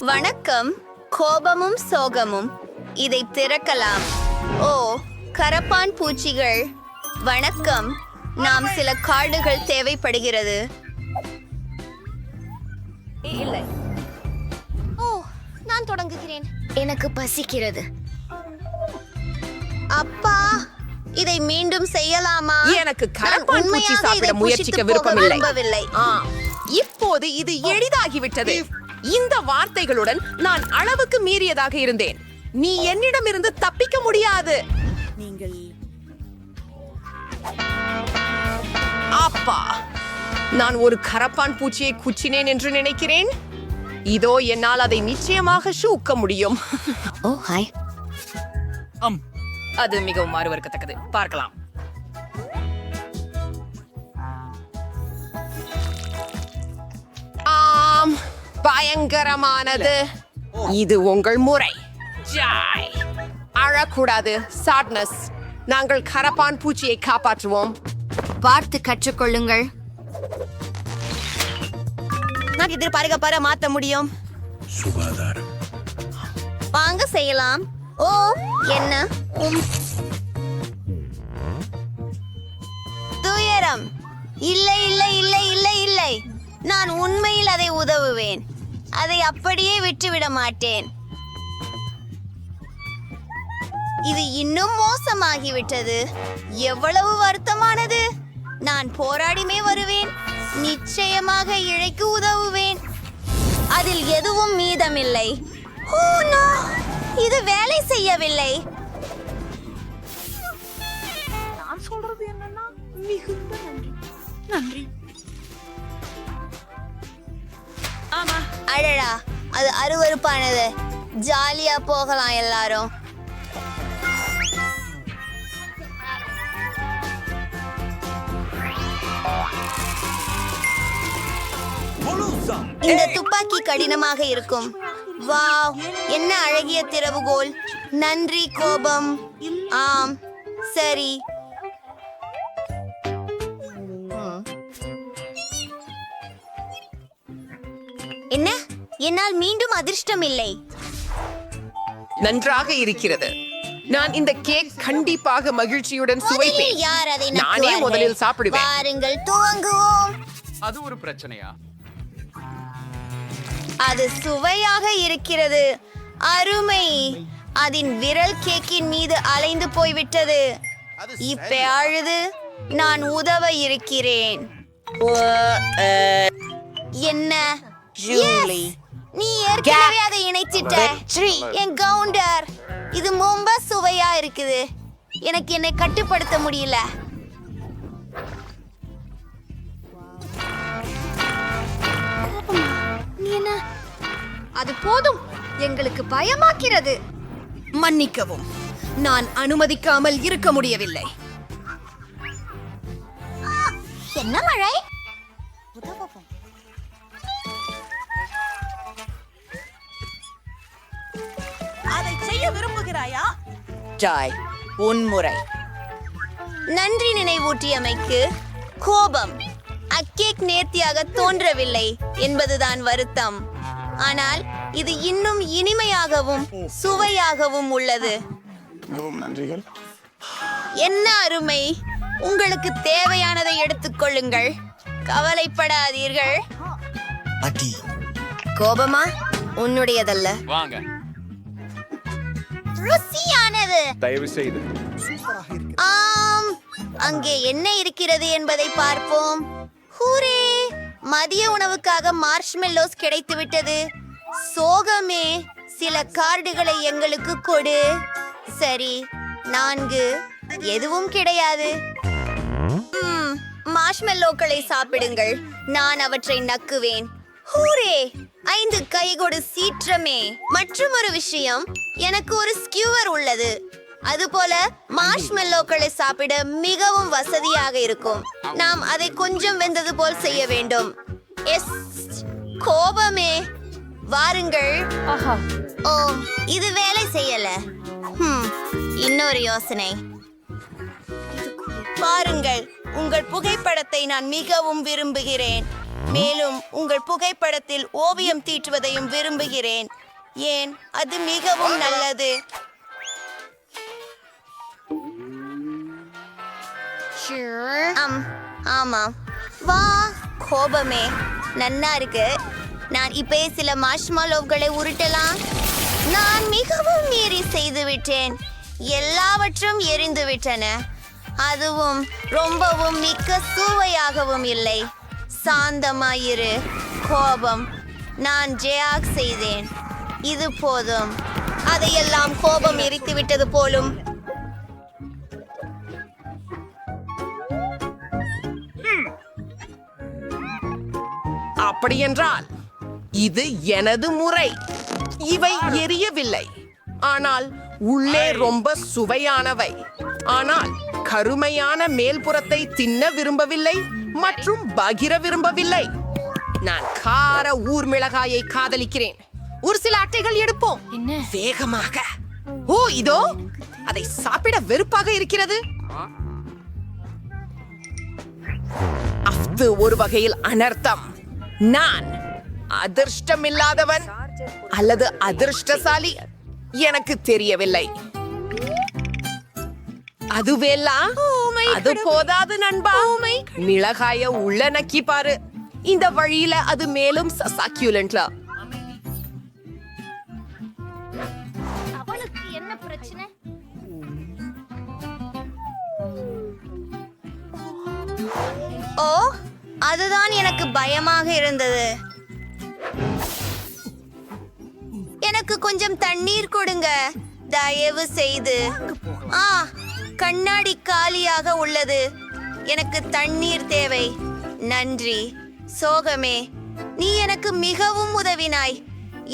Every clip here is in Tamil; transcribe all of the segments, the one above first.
வணக்கம். கோபமும் சோகமும். இதை திறக்கலாம். ஓ, கரப்பான் பூச்சிகள். வணக்கம். நாம் சில கார்டுகள் தேவைப்படுகிறது. இல்லை. ஓ, நான் தொடங்குகிறேன். எனக்கு பசிக்கிறது. அப்பா, இதை மீண்டும் செய்யலாமா? எனக்கு கரப்பான் பூச்சி சாப்பிட முயற்சிக்க விருப்பமில்லை. இப்போது இது எளிதாகிவிட்டது. இந்த வார்த்தைகளுடன் நான் அளவுக்கு மீறியதாக இருந்தேன். நீ என்னிடமிருந்து தப்பிக்க முடியாது. அப்பா, நான் ஒரு கரப்பான் பூச்சியை குச்சினேன் என்று நினைக்கிறேன். இதோ என்னால் அதை நிச்சயமாக சூக்க முடியும். ஓ, ஹாய். அது மிகவும் மாறுவர்க்கத்தக்கது. பார்க்கலாம். ஆம், பயங்கரமானது. இது உங்கள் முறை. ஜாய், அழக்கூடாது. சாட்னஸ். நாங்கள் கரப்பான் பூச்சியை காப்பாற்றுவோம். பார்த்து கற்றுக்கொள்ளுங்கள். நான் எதிர்பார்க்க மாற்ற முடியும். சுகாதாரம். வாங்க செய்யலாம். ஓ, என்ன துயரம். இல்லை இல்லை இல்லை இல்லை இல்லை. நான் உண்மையில் அதை உதவுவேன். அதை அப்படியே விட்டுவிட மாட்டேன். இது இன்னும் மோசமாகிவிட்டது. எவ்வளவு வருத்தமானது. நான் போராடிமே வருவேன். நிச்சயமாக இழைக்கு உதவுவேன். அதில் எதுவும் மீதமில்லை. ஓ, no. இது வேலை செய்யவில்லை. நான் சொல்றது என்னன்னா, மிகுந்த நன்றி. ஆமா, அடடா, அது அருவருப்பானது. ஜாலியா போகலாம் எல்லாரும். இந்த துப்பாக்கி கடினமாக இருக்கும். வாவ், என்ன அழகிய திறவுகோல். நன்றி கோபம். ஆம், சரி. என்ன? என்னால் மீண்டும் அதிர்ஷ்டம் இல்லை. நன்றாக இருக்கிறது. நான் இந்த கேக் கண்டிப்பாக மகிழ்ச்சியுடன் சுவைப்பேன். முதலில் யார் அதை நானே நக்குவார்கள்? முதலில் சாப்பிடுவேன். வாருங்கள், துவங்குவோம். அது ஒரு பிரச்சனையா? அது சுவையாக இருக்கிறது. அருமை. அதன் விரல் கேக்கின் மீது அலைந்து போய்விட்டது. இப்ப அழுது நான் உதவ இருக்கிறேன். என்ன? Yes! நீ ஏற்கனவே அதை இணைச்சிட்ட. என் கவுண்டர். இது ரொம்ப சுவையா இருக்குது. எனக்கு என்னை கட்டுப்படுத்த முடியல. என்ன? அது போதும். எங்களுக்கு பயமாக்கிறது. மன்னிக்கவும், நான் அனுமதிக்காமல் இருக்க முடியவில்லை. என்ன மழை? அதை செய்ய விரும்புகிறாயா? ஜாய், உன்முறை. நன்றி நினைவூட்டியமைக்கு. கோபம். அக்கேக் நேர்த்தியாக தோன்றவில்லை என்பதுதான் வருத்தம். ஆனால் இது இன்னும் இனிமையாகவும் சுவையாகவும் உள்ளது. நன்றிகள். என்ன அருமை. உங்களுக்கு தேவையானதை எடுத்துக்கொள்ளுங்கள். கவலைப்படாதீர்கள். கோபமா? உன்னுடையதல்ல. வாங்க. ருசியானது. தயவு செய்து. ஆம், அங்கே என்ன இருக்கிறது என்பதை பார்ப்போம். ஹூரே! மதிய உணவுக்காக மார்ஷ்மெல்லோஸ் கிடைத்துவிட்டது. சோகமே. சில கார்டுகளை எங்களுக்கு கொடு. சரி, 4. எதுவும் கிடையாது. மார்ஷ்மெல்லோக்களை சாப்பிடுங்கள். நான் அவற்றை நக்குவேன். ஹூரே! 5 கைகொடு சீற்றமே. மற்றும் ஒரு விஷயம், எனக்கு ஒரு ஸ்கியூவர் உள்ளது. அதுபோல மார்ஷ்மெல்லோக்களை சாப்பிட மிகவும் வசதியாக இருக்கும். நாம் அதை கொஞ்சம் வெந்தது போல் செய்ய வேண்டும். எஸ், கோபமே. வாருங்கள். ஓ, இது வேலை செய்யல. இன்னொரு யோசனை. பாருங்கள், உங்கள் புகைப்படத்தை நான் மிகவும் விரும்புகிறேன். மேலும் உங்கள் புகைப்படத்தில் ஓவியம் தீட்டுவதையும் விரும்புகிறேன். ஏன் அது மிகவும் நல்லது. ஆமாம், வா கோபமே நன்னா இருக்கு. நான் இப்பே சில மார்ஷ்மலோவ்களை உருட்டலாம். நான் மிகவும் மீறி செய்து விட்டேன். எல்லாவற்றும் எரிந்து விட்டன. அதுவும் ரொம்பவும் மிக்க சுவையாகவும் இல்லை. சாந்தமாயிரு கோபம். நான் ஜெயாக் செய்தேன். இது போதும். அதையெல்லாம் கோபம் எரித்து விட்டது போலும். அப்படியென்றால் இது எனது முறை. இவை எரியவில்லை, ஆனால் உள்ளே ரொம்ப சுவையானவை. ஆனால் கருமையான மேல்புறத்தை தின்ன விரும்பவில்லை மற்றும் பகிர விரும்பவில்லை. நான் கார ஊர் மிளகாயை காதலிக்கிறேன். ஒரு சில அட்டைகள் எடுப்போம். வேகமாக. ஓ, இதோ அதை சாப்பிட வெறுப்பாக இருக்கிறது. அஃது ஒரு வகையில் அனர்த்தம். நான் அதிர்ஷ்டமில்லாதவன் அல்லது அதிர்ஷ்டசாலி, எனக்கு தெரியவில்லை. அதுவெல்லாம் அது போதாது நண்பா. மிளகாய உள்ள நக்கி பாரு. இந்த வழியில அது மேலும் சக்யூலன்ட்ல. அவளுக்கு என்ன பிரச்சனை? ஓ, அதுதான் எனக்கு பயமாக இருந்தது. எனக்கு கொஞ்சம் தண்ணீர் கொடுங்க தயவு செய்து. கண்ணாடி காலியாக உள்ளது. எனக்கு தண்ணீர் தேவை. நன்றி சோகமே, நீ எனக்கு மிகவும் உதவினாய்.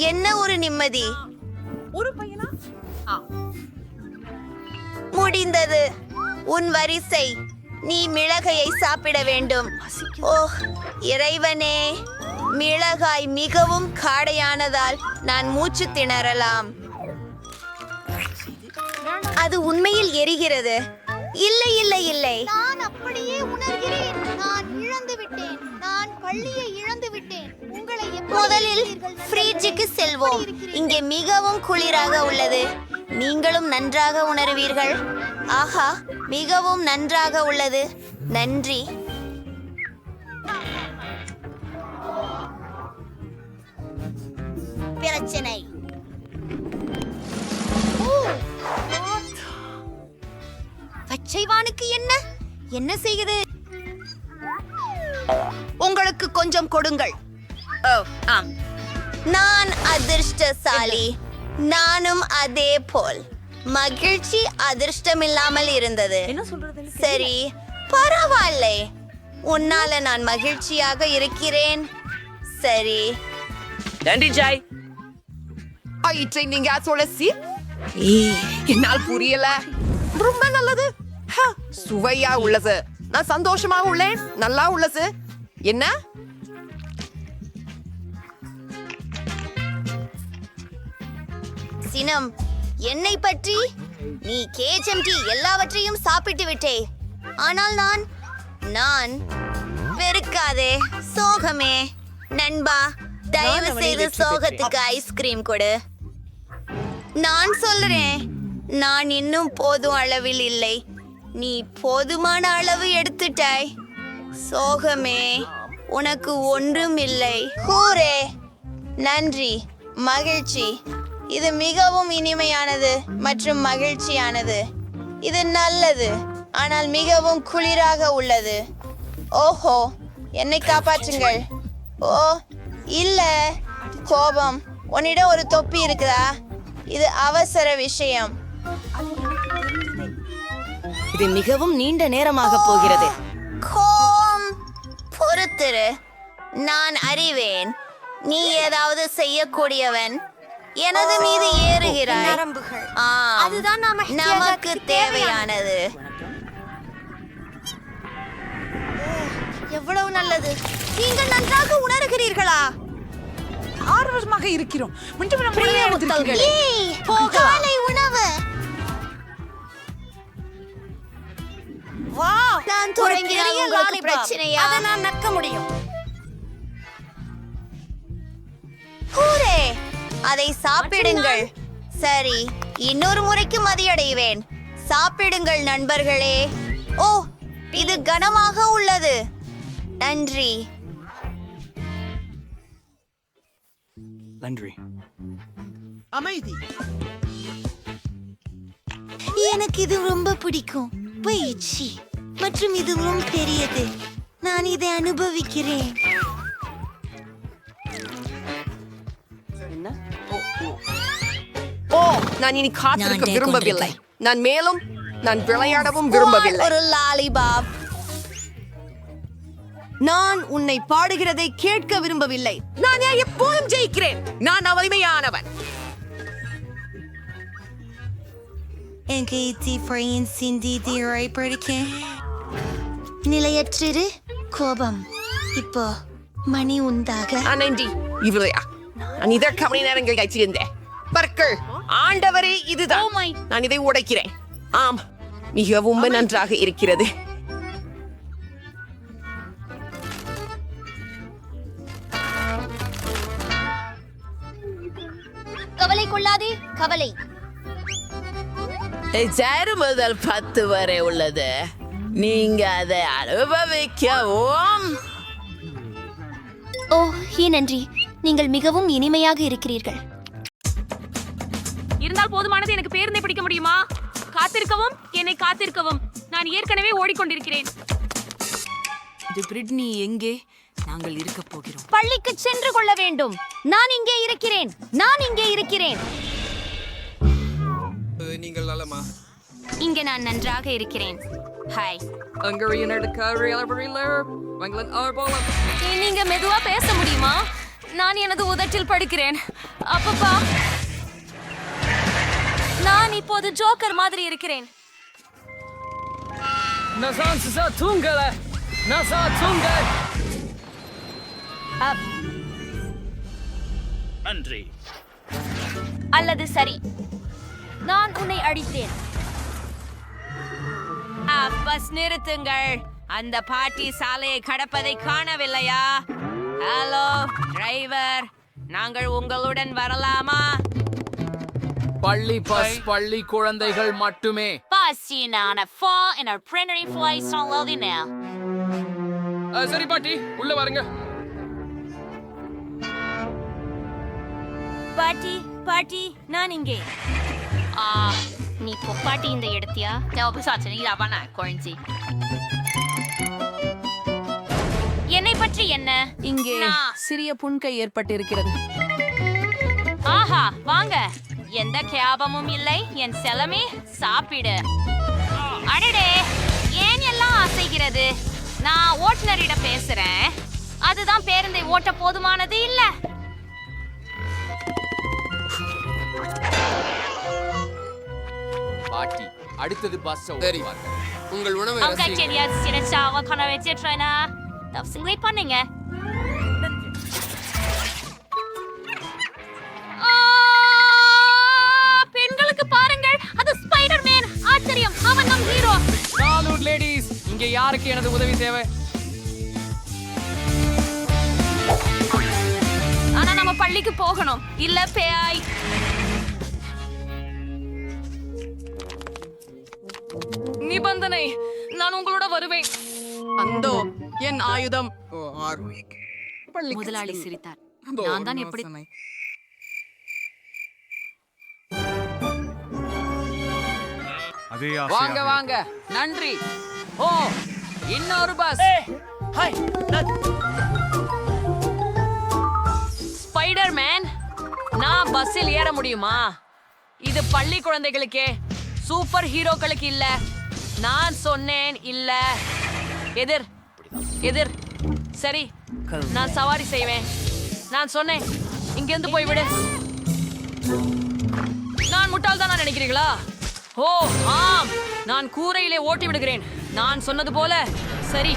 என்ன ஒரு நிம்மதி. ஒரு பையனா? முடிந்தது. உன் வரிசை. நீ மிளகாயை சாப்பிட வேண்டும். ஓ இறைவனே, மிளகாய் மிகவும் காடையானதால் நான் மூச்சு திணறலாம். அது உண்மையில் எரிகிறது. இல்லை இல்லை இல்லை, நான் அப்படியே உணர்கிறேன். நான் இழந்து விட்டேன். நான் பள்ளியை இழந்து விட்டேன். உங்களை எப்படி முதலில் இருக்கிறீர்கள்? ஃப்ரிட்ஜுக்கு செல்வோம். இங்கே மிகவும் குளிராக உள்ளது. நீங்களும் நன்றாக உணர்வீர்கள். ஆஹா, மிகவும் நன்றாக உள்ளது. நன்றி. பிரச்சனை. பச்சைவானுக்கு என்ன செய்யுது? உங்களுக்கு கொஞ்சம் கொடுங்கள். நான் அதிர்ஷ்டசாலி. நானும் அதே போல். மகிழ்ச்சி அதிர்ஷ்டமில்லாமல் இருந்தது. சரி, பரவாயில்லை. உன்னால நான் மகிழ்ச்சியாக இருக்கிறேன். சரி, நன்றி ஜாய். ஐற்றை நீங்க சொல்லி என்னால் புரியல. ரொம்ப நல்லது. சுவையா உள்ளது. நான் சந்தோஷமாக உள்ளேன். நல்லா உள்ளது. என்ன சினம், என்னை பற்றி நீ KHMT எல்லாவற்றையும் சாப்பிட்டு விட்டே. ஆனால் நான் வெறுக்காதே. சோகமே நண்பா, தயவு செய்து சோகத்துக்கு ஐஸ்கிரீம் கொடு. நான் சொல்றேன், நான் இன்னும் போதும் அளவில் இல்லை. நீ போதுமான அளவு எடுத்துட்டாய். சோகமே, உனக்கு ஒன்றும் இல்லை. ஹூரே, நன்றி, மகிழ்ச்சி. இது மிகவும் இனிமையானது மற்றும் மகிழ்ச்சியானது. இது நல்லது, ஆனால் மிகவும் குளிராக உள்ளது. ஓஹோ, என்னை காப்பாற்றுங்கள். ஓ இல்ல, கோபம். உன்னிடம் ஒரு தொப்பி இருக்குதா? இது அவசர விஷயம். இது மிகவும் நீண்ட நேரமாக போகிறது. பொறுத்திரு, நான் அறிவேன். நீ ஏதாவது செய்யக்கூடியவன். எனது மீது ஏறுகிறாய். அதுதான் நமக்கு தேவையானது. எவ்வளவு நல்லது. நீங்கள் நன்றாக உணர்கிறீர்களா? ஆர்வமாக இருக்கிறோம். கொஞ்சம் நம்ம உடனே எடுத்திருக்கீங்களே. காலை உணவு. நான் தொடங்கினால் உங்களுக்கு பிரச்சனையா? அதை நான் நக்க முடியும். ஹூரே! அதை சாப்பிடுங்கள். சரி, இன்னொரு முறைக்கு மதியடைவேன். சாப்பிடுங்கள் நண்பர்களே. ஓ, இது கனமாக உள்ளது. நன்றி. நன்றி. எனக்கு இது ரொம்ப பிடிக்கும். பயிற்சி மற்றும் இதுவும் பெரியது. நான் இதை அனுபவிக்கிறேன். ஓ, நான் இனி காத்திருக்க விரும்பவில்லை. நான் விளையாடவும் விரும்பவில்லை. ஒரு லாலிபாப். நான் உன்னை பாடுகிறதை கேட்க விரும்பவில்லை. நான் எப்போதும் ஜெயிக்கிறேன். நான் வலிமையானவன். நிலையற்று கோபம். இப்போ மணி உண்டாக. நன்றி. இவளையா நான் இதற்கு மணி நேரங்கள் கழிச்சிருந்தேன். பற்கள் ஆண்டவரே, இதுதான். நான் இதை உடைக்கிறேன். ஆம், மிகவும் நன்றாக இருக்கிறது. கவலை கொள்ளாதே, கவலை. 0 முதல் 10 வரை உள்ளது. நீங்க அதை அனுபவிக்கவும். ஓ, நன்றி. நீங்கள் மிகவும் இனிமையாக இருக்கிறீர்கள். இருந்தால் போதுமானது. எனக்கு பேருந்தை பிடிக்க முடியுமா? காத்திருக்கவும், என்னை காத்திருக்கவும். நான் ஏற்கனவே ஓடிக்கொண்டிருக்கிறேன். பிரிட்னி எங்கே? நாங்கள் இருக்க போகிறோம். பள்ளிக்கு சென்று கொள்ள வேண்டும். நான் இங்கே இருக்கிறேன். நீங்கள் நலமா? இங்கே நான் நன்றாக இருக்கிறேன். ஹாய். நீங்க மெதுவா பேச முடியுமா? நான் எனது உதட்டில் படுக்கிறேன். அப்பப்பா, நான் இப்போது ஜோக்கர் மாதிரி இருக்கிறேன். நன்றி. அல்லது சரி, நான் உன்னை அடித்தேன். பஸ் நிறுத்துங்கள். அந்த பாட்டி சாலையை கடப்பதை காணவில்லையா? ஹலோ டிரைவர், நாங்கள் உங்களுடன் வரலாமா? பள்ளி பஸ் பள்ளி குழந்தைகள் மட்டுமே. சரி பாட்டி, உள்ள வாருங்க. பாட்டி, நான் இங்கே. நீ பாட்டி இந்த எடுத்தியா? என்னை பற்றி என்ன? இங்கே சிறிய புண்கை ஏற்பட்டிருக்கிறது. ஆஹா, வாங்க. எந்த கேபமும் இல்லை. என் செலமே சாப்பிடு. அடடே, ஏன் எல்லாம் அசைகிறது? நான் ஓட்டுநரிடம் பேசுறேன். அதுதான் பேருந்தை ஓட்ட போதுமானது இல்ல. பாட்டி, அடுத்தது பஸ். சரி, உங்கள் உணவை பண்ணுங்க. பெண்களுக்கு பாருங்கள், அது ஸ்பைடர்மேன். ஆச்சரியம், அவன் நம் ஹீரோ. சாலூட் லேடீஸ், இங்கே யாருக்கு எனது உதவி தேவை? ஆனா நம்ம பள்ளிக்கு போகணும். இல்ல பேய். நிபந்தனை, நான் உங்களோட வருவேன். அந்தோ என் ஆயுதம். முதலாளி சிரித்தார். நான் தான் எப்படி வாங்க வாங்க. நன்றி. ஓ, இன்னொரு பஸ். ஸ்பைடர்மேன், நான் பஸ்ஸில் ஏற முடியுமா? இது பள்ளி குழந்தைகளுக்கே, சூப்பர் ஹீரோக்களுக்கு இல்ல. நான் சொன்னேன் இல்ல. எதிர். சரி, நான் சவாரி செய்வேன். நான் சொன்னேன், இங்கிருந்து போய்விடு. நான் முட்டாள்தானா நினைக்கிறீங்களா? ஓ ஆம், நான் கூரையிலே ஓட்டி விடுகிறேன். நான் சொன்னது போல. சரி,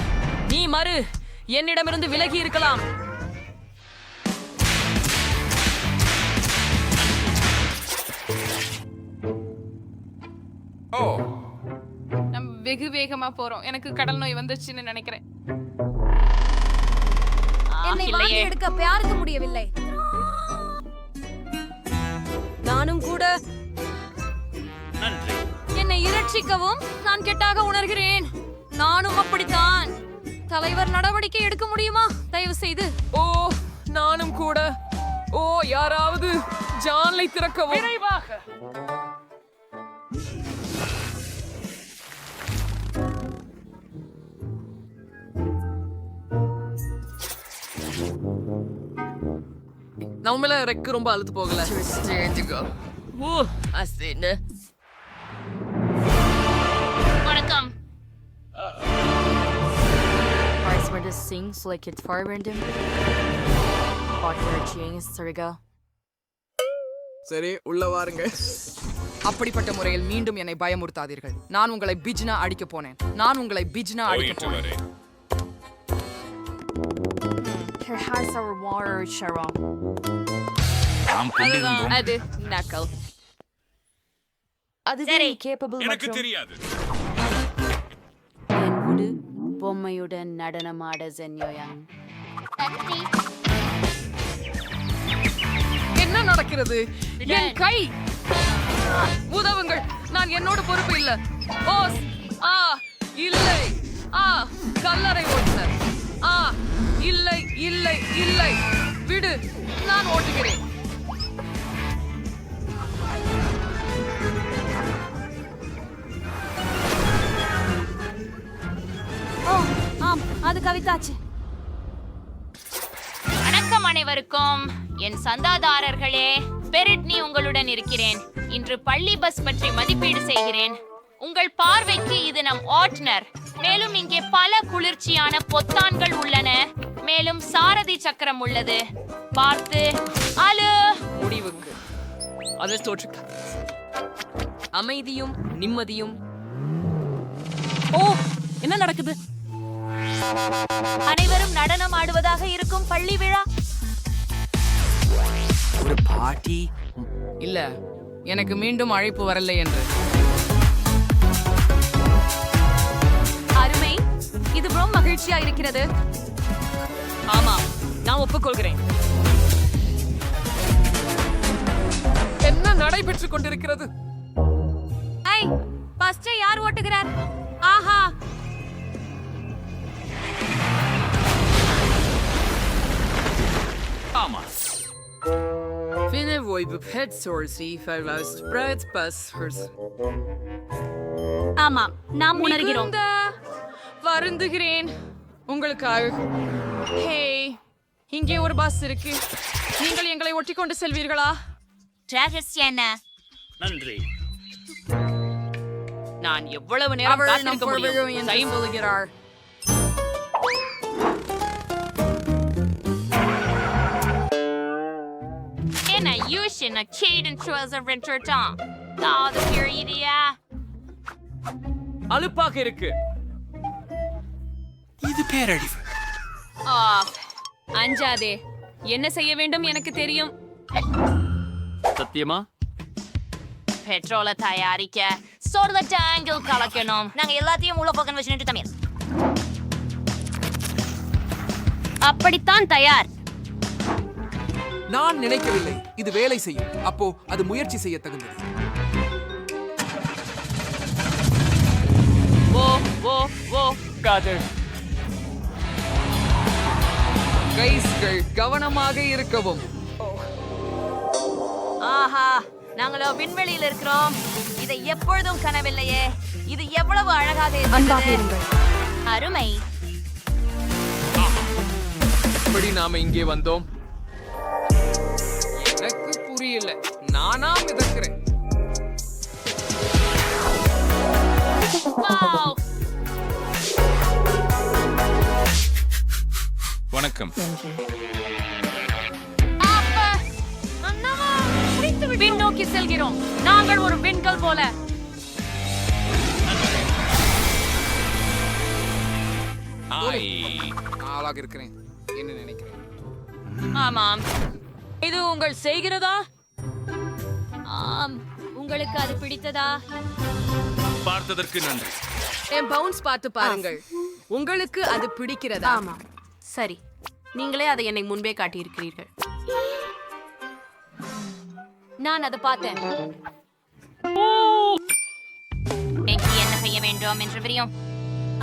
நீ என்னிடமிருந்து விலகி இருக்கலாம். நம்ம வெகு வேகமா போறோம். எனக்கு கடல் நோய் வந்துச்சுன்னு நினைக்கிறேன். என்னை வாங்கி எடுக்க யாருக்கு முடியவில்லை. நானும் கூட என்னை இரட்சிக்கவும் நான் கெட்டாக உணர்கிறேன். நானும் அப்படித்தான். தலைவர் நடவடிக்கை எடுக்க முடியுமா தயவு செய்து? ஓ நானும் கூட. ஓ யாராவது ஜான்லை திறக்கவும். விரைவாக. நம்மள ரெக்கு ரொம்ப அழுத்து போகல. ஓ அசின்னு. வணக்கம். Parts where this sings like it's fire random. Part where it changes Sariga. சரி உள்ள வாருங்க. அப்படிப்பட்ட முறையில் மீண்டும் என்னை பயமுறுத்தாதீர்கள். நான் உங்களை பிஜ்னா அடிக்க போனேன். Her hands are water, Sharon. அது நக்கல். அதுவே capable மற்றும் என் உடு பொம்மையுடன் நடனமாட ஜென்யோயாங். என்ன நடக்கிறது? என் கை. உதவுங்கள். நான் என்னோட பொறுப்பு இல்ல. ஓஸ் ஆ இல்லை. கல்லறை ஓட்டுனர். இல்லை இல்லை இல்லை. விடு. நான் ஓட்டுகிறேன். ஆம், அது கவிதாச்சு. வணக்கம் அனைவருக்கும். என் சந்தாதாரர்களே, பெரிட்னி உங்களுடன் இருக்கிறேன். இன்று பள்ளி பஸ் பற்றி மதிப்பீடு செய்கிறேன். உங்கள் பார்வைக்கு இது நம் ஓட்டுனர். மேலும் இங்கே பல குளிர்ச்சியான பொத்தான்கள் உள்ளன. மேலும் சாரதி சக்கரம் உள்ளது. பார்த்து அலு. முடிவுக்கு அது தோற்றுக்க அமைதியும் நிம்மதியும். ஓ என்ன நடக்குது? அனைவரும் நடனம் ஆடுவதாக இருக்கும் பள்ளி விழா. ஒரு பார்ட்டி. இல்ல எனக்கு மீண்டும் அழைப்பு வரல என்று. அருமை. இது ரொம்ப மகிழ்ச்சியா இருக்கிறது. ஆமா நான் ஒப்புக்கொள்கிறேன். என்ன நடைபெற்றுக் கொண்டிருக்கிறது? ஐ பஸ்ஸை யார் ஓட்டுகிறார்? ஆஹா ஆமா. Finne voibu pet sorsi fellows bread bussers. ஆமா நாம் உணர்கிறோம். வருந்துகிறேன் உங்களுக்காக. ஹே இங்கே ஒரு பஸ் இருக்கு. நீங்கள் எங்களை ஒட்டிக்கொண்டு செல்வீர்களா? ரகசியம் நன்றி. நான் எவ்வளவு நேரம் அவள் நம் காத்திருக்க பொறுமையை முடியும்? என்று சொல்கிறார். என்ன யூஷன் கேடன் ட்ரோசர் ரெண்டர்டான். அது பெரியடியா. அலுப்பாக இருக்கு. இது பேரழிவு. அஞ்சாதே. என்ன செய்ய வேண்டும் எனக்கு தெரியும். சத்தியமா? பெட்ரோலை தயாரிக்க சோர்ல டேங்கில் கலக்கணும். நாங்க எல்லாத்தையும் உள்ள பக்கம் வச்சு நின்று தமிழ். அப்படித்தான் தயார். நான் நினைக்கவில்லை இது வேலை செய்யும். அப்போ அது முயற்சி செய்ய தகுந்தது. காதல். கைஸ்கள் கவனமாக இருக்கவும். ஆஹா, நாங்களோ விண்வெளியில் இருக்கிறோம். இதை எப்பொழுதும் கனவில்லையே. இது எவ்வளவு அழகாக அன்பாக இருக்கிறது. இருங்கள். அருமை. எப்படி நாம இங்கே வந்தோம்? எனக்கு புரியல. நானா மிதக்கிறேன். வாவ். வணக்கம். அப்பா. அண்ணா, பின்னோக்கி செல்கிறோம். நாங்கள் ஒரு விண்கல் போல. ஆளாக இருக்கிறேன். என்ன நினைக்கிறேன்? ஆமாம். இது உங்கள் செய்கிறதா? ஆம். உங்களுக்கு அது பிடித்ததா? பார்த்ததற்கு நன்றி. என் பவுன்ஸ் பார்த்து பாருங்கள். உங்களுக்கு அது பிடிக்கிறதா? ஆமா சரி, நீங்களே அதை என்னை முன்பே காட்டியிருக்கிறீர்கள். நான் அதை பார்த்தேன். எனக்கு என்ன செய்ய வேண்டும் என்று தெரியும்.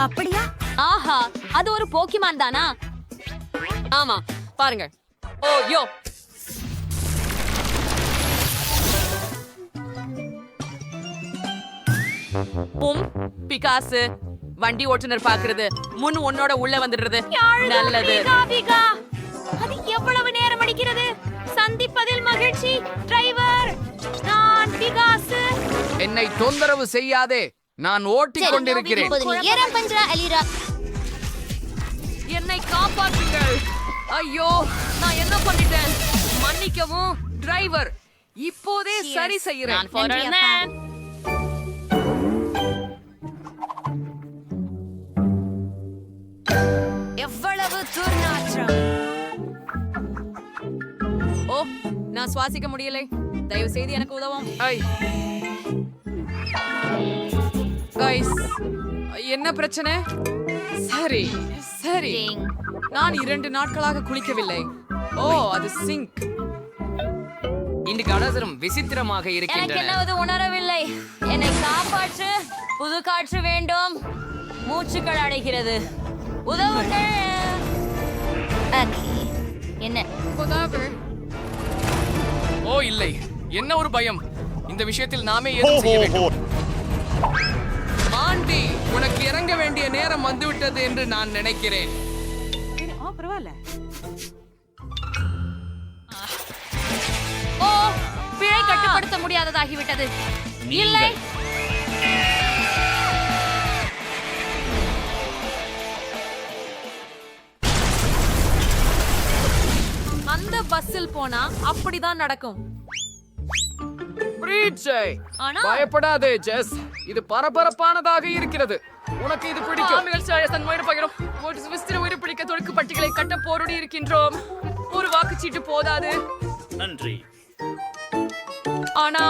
அப்படியா? ஆஹா, அது ஒரு போக்கிமான் தானா? ஆமா, பாருங்க. ஓ யோ, பிகாசு வண்டி ஓட்டுநர் பாக்குறது முன் உன்னோட உள்ள வந்துடுறது நல்லது. அது எவ்வளவு நேரம் அடிக்கிறது? சந்திப்பதில் மகிழ்ச்சி டிரைவர். நான் பிகாசு. என்னை தொந்தரவு செய்யாதே, நான் ஓட்டிக் கொண்டிருக்கிறேன். என்னை காப்பாற்றுங்கள். ஐயோ, நான் என்ன பண்ணிட்டேன்? மன்னிக்கவும் டிரைவர். இப்போதே சரி செய்கிறேன். நான் போறேன். எவ்வளவு துர்நாற்றம்! ஓ, நான் சுவாசிக்க முடியலை. தயவு செய்து எனக்கு உதவும். கைஸ், என்ன பிரச்சனை? சரி சரி, நான் 2 நாட்களாக குளிக்கவில்லை. ஓ, அது சிங்க். இந்த கலசரம் விசித்திரமாக எனக்கு இருக்கின்றன. என்னவது உணரவில்லை. என்னை காப்பாற்று. புது காற்று வேண்டும். மூச்சுக்கள் அடைகிறது. உதவுங்கள். என்ன? ஓ இல்லை, என்ன ஒரு பயம். இந்த விஷயத்தில் நாமே ஏதும் செய்ய வேண்டும். ஆண்டி, உனக்கு இறங்க வேண்டிய நேரம் வந்துவிட்டது என்று நான் நினைக்கிறேன். ஓ, பிழை கட்டுப்படுத்த முடியாததாகிவிட்டது. இல்லை, அந்த பஸ்ஸில் போனா அப்படிதான் நடக்கும். ஆனா பயப்படாதே ஜெஸ், இது பரபரப்பானதாக இருக்கிறது. உனக்கு இது பிடிக்கும். பிடிக்க தொடுக்கு பட்டிகளை கட்ட போரோடி இருக்கின்றோம். ஒரு வாக்குச்சீட்டு போதாது. நன்றி. ஆனா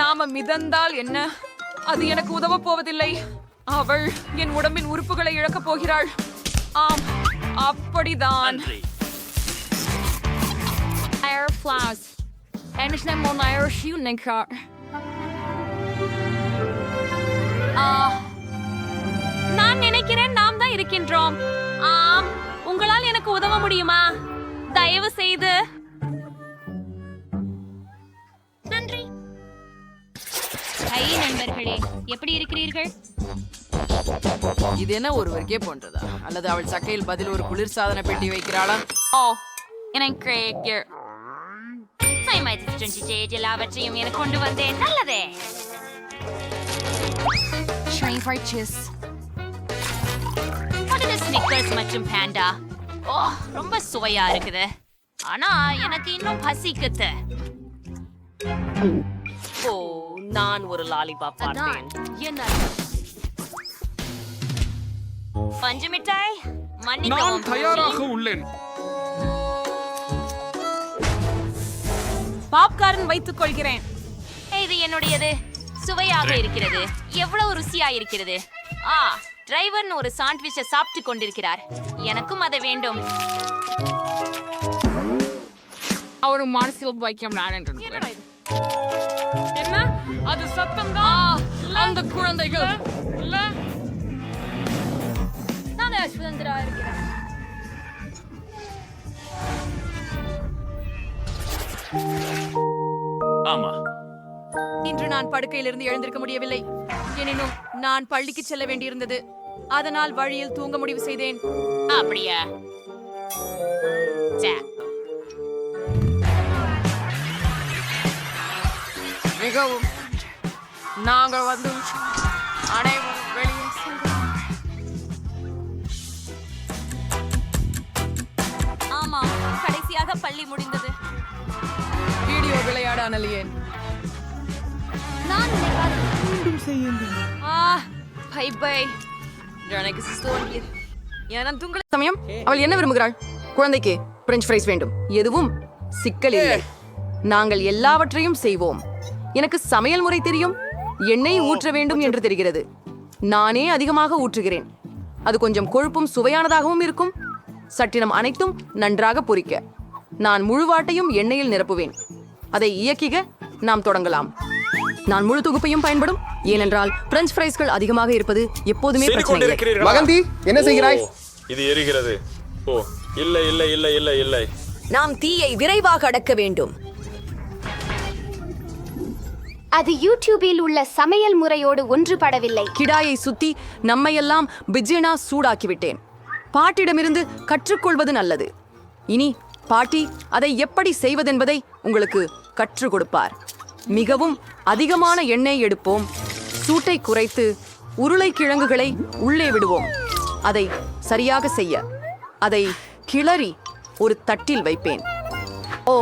நாம மிதந்தால் என்ன? அது எனக்கு உதவ போவதில்லை. அவள் என் உடம்பின் உறுப்புகளை இழக்கப் போகிறாள். ஆம், அப்படிதான். நன்றி. Air flowers. Endlich mal eine Air Shooting Car. நான் நினைக்கிறேன் நாம் தான் இருக்கின்றோம். ஆம், உங்களால் எனக்கு உதவ முடியுமா? தயவு செய்து. நன்றி. ஹை நண்பர்களே, எப்படி இருக்கிறீர்கள்? இது என்ன ஒருவருக்கே போன்றதா? அல்லது அவள் சக்கையில் பதில் ஒரு குளிர்சாதன பெட்டி வைக்கிறாளா? ஓ, எனக்கு எல்லாவற்றையும் எனக்கு கொண்டு வந்தேன். நல்லதே. ஸ்னிக்கர்ஸ் மற்றும் பேண்டா. ஓ, ரொம்ப சுவையா இருக்குது. ஆனா எனக்கு இன்னும் பசிக்குது. ஓ, நான் ஒரு லாலிபாப் பார்த்தேன். என்ன பஞ்சு மிட்டாய்? நான் மன்னிக்கவும். தயாராக உள்ளேன். பாப்கார்ன் வைத்துக் கொள்கிறேன். இது என்னுடையது. சுவையாக இருக்கிறது. எவ்வளவு ருசியா இருக்கிறது. டிரைவர் ஒரு சாண்ட்விச்சை சாப்பிட்டு கொண்டிருக்கிறார். எனக்கும் அதை வேண்டும். அவர் மனசில் வைக்கும் நான் என்று என்ன அது சத்தம் தான். அந்த குழந்தைகள் நான் சுதந்திரா இருக்கிறேன். ஆமா, இன்று நான் படுக்கையிலிருந்து எழுந்திருக்க முடியவில்லை. எனினும் நான் பள்ளிக்கு செல்ல வேண்டியிருந்தது. அதனால் வழியில் தூங்க முடிவு செய்தேன். அப்படியா? சே. மிகவும். நாங்கள் வந்து அனைவரும் வெளியே சென்றோம். ஆமா, கடைசியாக பள்ளி முடிந்தது. வீடியோ விளையாட அனலியேன். நான் பை பை. சமயம் அவள் என்ன விரும்புகிறாள்? குழந்தைக்கு பிரெஞ்ச் ஃப்ரைஸ் வேண்டும். எதுவும் சிக்கல் இல்லை. நாங்கள் எல்லாவற்றையும் செய்வோம். எனக்கு சமையல் முறை தெரியும். எண்ணெய் ஊற்ற வேண்டும் என்று தெரிகிறது. நானே அதிகமாக ஊற்றுகிறேன். அது கொஞ்சம் கொழுப்பும் சுவையானதாகவும் இருக்கும். சட்டினம் அனைத்தும் நன்றாக பொரிக்க நான் முழுவாட்டையும் எண்ணெயில் நிரப்புவேன். அதை இயக்கிக. நாம் தொடங்கலாம். நான் முழு தொகுப்பையும் பயன்படும், ஏனென்றால் பிரெஞ்ச் ஃப்ரைஸ்கள் அதிகமாக இருப்பது எப்போதுமே பிரச்சனை இல்லை. மகந்தி, என்ன செய்கிறாய்? இது எரிகிறது. ஓ, இல்லை இல்லை இல்லை இல்லை இல்லை. நாம் தீயை விரைவாக அடக்க வேண்டும். அது யூடியூபில் உள்ள சமையல் முறையோடு ஒன்றுபடவில்லை. கிடாயை சுத்தி நம்மையெல்லாம் பிஜினா சூடாக்கிவிட்டேன். பாட்டிடமிருந்து கற்றுக்கொள்வது நல்லது. இனி பாட்டி அதை எப்படி செய்வதென்பதை உங்களுக்கு கற்றுக் கொடுப்பார். மிகவும் அதிகமான எண்ணெய் எடுப்போம். சூட்டை குறைத்து உருளைக்கிழங்குகளை உள்ளே விடுவோம். அதை சரியாக செய்ய அதை கிளறி ஒரு தட்டில் வைப்பேன். ஓ,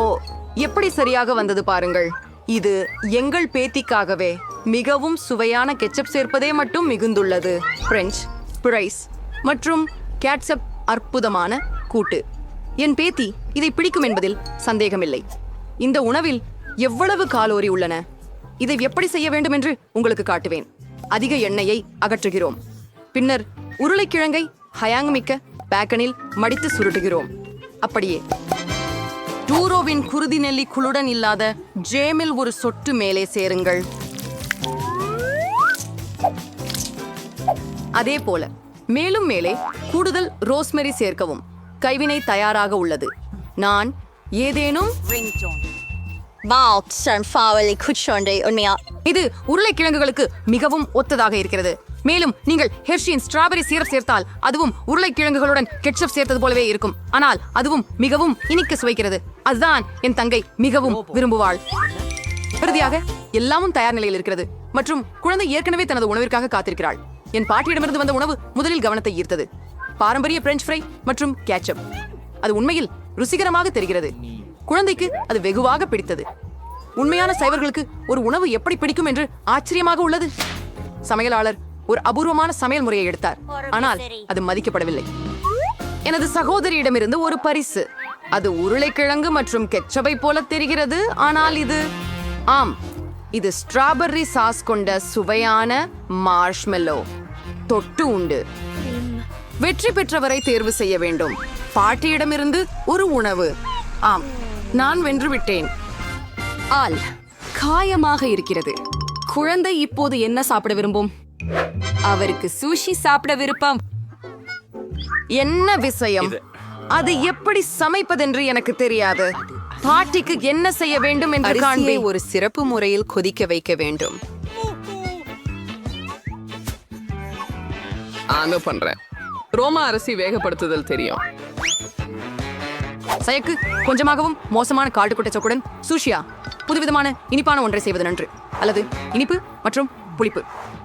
எப்படி சரியாக வந்தது பாருங்கள். இது எங்கள் பேத்திக்காகவே மிகவும் சுவையான கெச்சப் சேர்ப்பதே மட்டும் மிகுந்துள்ளது. பிரெஞ்ச் பிரைஸ் மற்றும் கேட்சப் அற்புதமான கூட்டு. என் பேத்தி இதை பிடிக்கும் என்பதில் சந்தேகமில்லை. இந்த உணவில் எவ்வளவு காலோரி உள்ளன, இதை எப்படி செய்ய வேண்டும் என்று உங்களுக்கு காட்டுவேன். அதிக எண்ணெயை அகற்றுகிறோம். பின்னர் உருளைக்கிழங்கை ஹயாங்குமிக்க பேக்கனில் மடித்து சுருட்டுகிறோம். அப்படியே டூரோவின் குருதி நெல்லி குளுடன் இல்லாத ஜேமில் ஒரு சொட்டு மேலே சேருங்கள். அதே போல மேலும் மேலே கூடுதல் ரோஸ்மெரி சேர்க்கவும். கைவினை தயாராக உள்ளது. நான் ஏதேனும் இது உருளைக்கிழங்குகளுக்கு மிகவும் ஒத்ததாக இருக்கிறது. மேலும் நீங்கள் ஹெர்ஷியின் ஸ்ட்ராபெரி சீரப் சேர்த்தால் அதுவும் உருளைக்கிழங்குகளுடன் கெட்சப் சேர்த்தது போலவே இருக்கும். ஆனால் அதுவும் மிகவும் இனிக்க சுவைக்கிறது. அதுதான் என் தங்கை மிகவும் விரும்புவாள். இறுதியாக எல்லாமும் தயார் நிலையில் இருக்கிறது மற்றும் குழந்தை ஏற்கனவே தனது உணவிற்காக காத்திருக்கிறாள். என் பாட்டியிடமிருந்து வந்த உணவு முதலில் கவனத்தை ஈர்த்தது. பாரம்பரிய பிரெஞ்ச் ஃப்ரை மற்றும் கேட்சப். அது உண்மையில் ருசிகரமாக தெரிகிறது. குழந்தைக்கு அது வெகுவாக பிடித்தது. உண்மையான சைவர்களுக்கு ஒரு உணவு எப்படி பிடிக்கும் என்று ஆச்சரியமாக உள்ளது. சமையலாளர் ஒரு அபூர்வமான சமையல் முறையை எடுத்தார், ஆனால் அது மதிக்கப்படவில்லை. எனது சகோதரியிடமிருந்து ஒரு பரிசு. அது உருளைக்கிழங்கு மற்றும் கெச்சப்பை போல தெரிகிறது, ஆனால் இது ஸ்ட்ராபெர்ரி சாஸ் கொண்ட சுவையான மார்ஷ்மெல்லோ. தொட்டு உண்டு. வெற்றி பெற்றவரை தேர்வு செய்ய வேண்டும். பாட்டியிடமிருந்து ஒரு உணவு. நான் வென்று விட்டேன். காயமாக இருக்கிறது. குழந்தை இப்போது என்ன சாப்பிட விரும்பும்? அவருக்கு சூஷி சாப்பிட விருப்பம். என்ன விஷயம்? அது எப்படி சமைப்பதென்று எனக்கு தெரியாது. பாட்டிக்கு என்ன செய்ய வேண்டும் என்று காண்பி. ஒரு சிறப்பு முறையில் கொதிக்க வைக்க வேண்டும். பண்றேன். ரோமா அரிசி வேகப்படுத்துதல் தெரியும். சயக்கு கொஞ்சமாகவும் மோசமான காட்டுக்குட்டை சொக்குடன் சூஷியா புதுவிதமான இனிப்பான ஒன்றை செய்வது நன்று. அல்லது இனிப்பு மற்றும் புளிப்பு.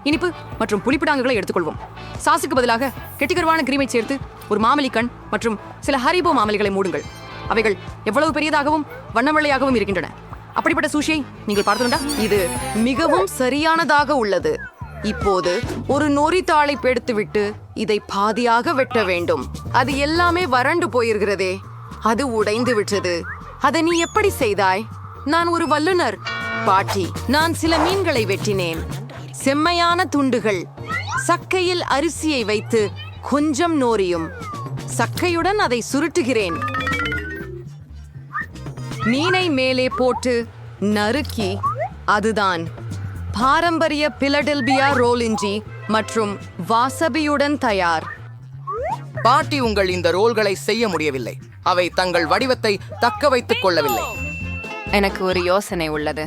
இனிப்பு மற்றும் புளிப்பு டாங்குகளை எடுத்துக்கொள்வோம். சாசுக்கு பதிலாக கெட்டிகருவான கிரீமை சேர்த்து ஒரு மாமலி கண் மற்றும் சில ஹரிபோ மாமலிகளை மூடுங்கள். அவைகள் எவ்வளவு பெரியதாகவும் வண்ணவெள்ளையாகவும் இருக்கின்றன. அப்படிப்பட்ட சூஷியை நீங்கள் பார்த்துண்டா? இது மிகவும் சரியானதாக உள்ளது. இப்போது ஒரு நொறித்தாளை எடுத்துவிட்டு இதை பாதியாக வெட்ட வேண்டும். அது எல்லாமே வறண்டு போயிருக்கிறதே. அது உடைந்து விட்டது. அதை நீ எப்படி செய்தாய்? நான் ஒரு வல்லுனர். பாட்டி, நான் சில மீன்களை வெட்டினேன். செம்மையான துண்டுகள். சக்கையில் அரிசியை வைத்து கொஞ்சம் நோரியும் சக்கையுடன் அதை சுருட்டுகிறேன். மீனை மேலே போட்டு நறுக்கி, அதுதான் பாரம்பரிய பிலடெல்பியா ரோல் இஞ்சி மற்றும் வாசபியுடன் தயார். பாட்டி உங்கள் இந்த ரோல்களை செய்ய முடியவில்லை. அவை தங்கள் வடிவத்தை தக்க வைத்துக் கொள்ளவில்லை. எனக்கு ஒரு யோசனை உள்ளது.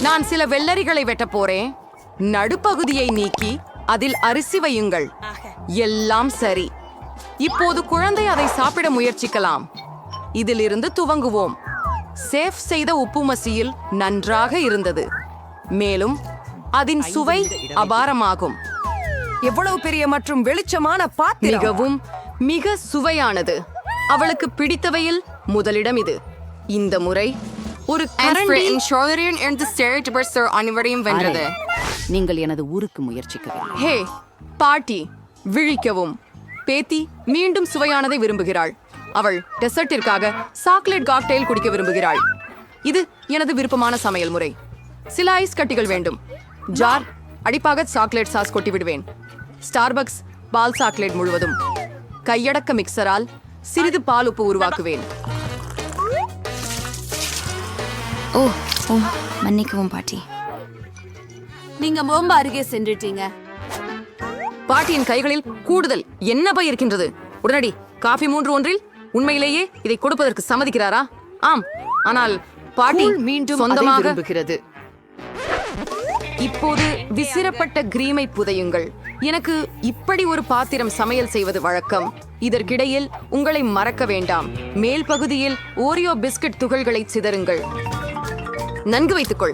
நான் சில வெள்ளரிகளை வெட்ட போறேன். நடுப்பகுதியை நீக்கி அதில் அரிசி வையுங்கள். எல்லாம் சரி. இப்போது குழந்தை அதை சாப்பிட முயற்சிக்கலாம். இதிலிருந்து துவங்குவோம். சேஃப் செய்த உப்பு மசியில் நன்றாக இருந்தது. மேலும் அதன் சுவை அபாரமாகும். எவ்வளவு பெரிய மற்றும் வெளிச்சமான பாத்திரம். மிகவும் மிக சுவையானது. அவளுக்கு பிடித்தவையில் முதலிடம் இது. இந்த முறை ஒரு அனைவரையும் வென்றது. நீங்கள் எனது ஊருக்கு முயற்சிக்க. ஹே பாட்டி, விழிக்கவும். பேத்தி மீண்டும் சுவையானதை விரும்புகிறாள். அவள் டெசர்ட்டிற்காக சாக்லேட் காக்டெயில் குடிக்க விரும்புகிறாள். இது எனது விருப்பமான சமையல் முறை. சில ஐஸ் கட்டிகள் வேண்டும். ஜார் அடிப்பாக சாக்லேட் சாஸ் கொட்டி விடுவேன். ஸ்டார்பக்ஸ் பால் சாக்லேட் முழுவதும். கையடக்க மிக்சரால் சிறிது பால் உப்பு உருவாக்குவேன். ஓ ஓ மன்னிக்கவும் பாட்டி. நீங்க ரொம்ப அருகே சென்றுட்டீங்க. பாட்டியின் கைகளில் கூடுதல் என்ன பை இருக்கின்றது? உடனடி காஃபி 3-1 உண்மையிலேயே இதை கொடுப்பதற்கு சம்மதிக்கிறாரா? ஆம், ஆனால் பாட்டி மீண்டும் சொந்தமாக விரும்புகிறது. இப்போது விசிறப்பட்ட கிரீமை புதையுங்கள். எனக்கு இப்படி ஒரு பாத்திரம் சமையல் செய்வது வழக்கம். இதற்கிடையில் உங்களை மறக்க வேண்டாம், மேல் பகுதியில் ஓரியோ பிஸ்கட் துகள்களை சிதறுங்கள். நன்கு வைத்துக்கொள்.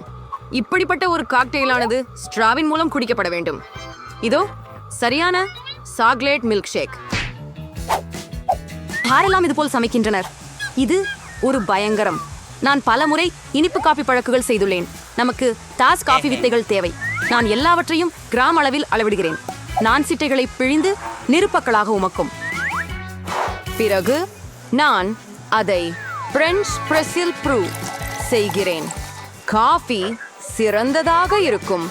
இப்படிப்பட்ட ஒரு காக்டெயிலானது ஸ்ட்ராவின் மூலம் குடிக்கப்பட வேண்டும். இதோ சரியான சாக்லேட் மில்க் ஷேக். யாரெல்லாம் இது போல் சமைக்கின்றனர்? இது ஒரு பயங்கரம். நான் பலமுறை இனிப்பு காபி பழக்குகள் செய்துள்ளேன். நமக்கு டாஸ் காஃபி வித்தைகள் தேவை. நான் எல்லாவற்றையும் கிராம் அளவில் அளவிடுகிறேன். நான் சிட்டைகளை பிழிந்து நிருப்பக்களாக உமக்கும். பிறகு நான் அதை பிரெஞ்ச் பிரஸில் ப்ரூ செய்கிறேன். காஃபி சிறந்ததாக இருக்கும்.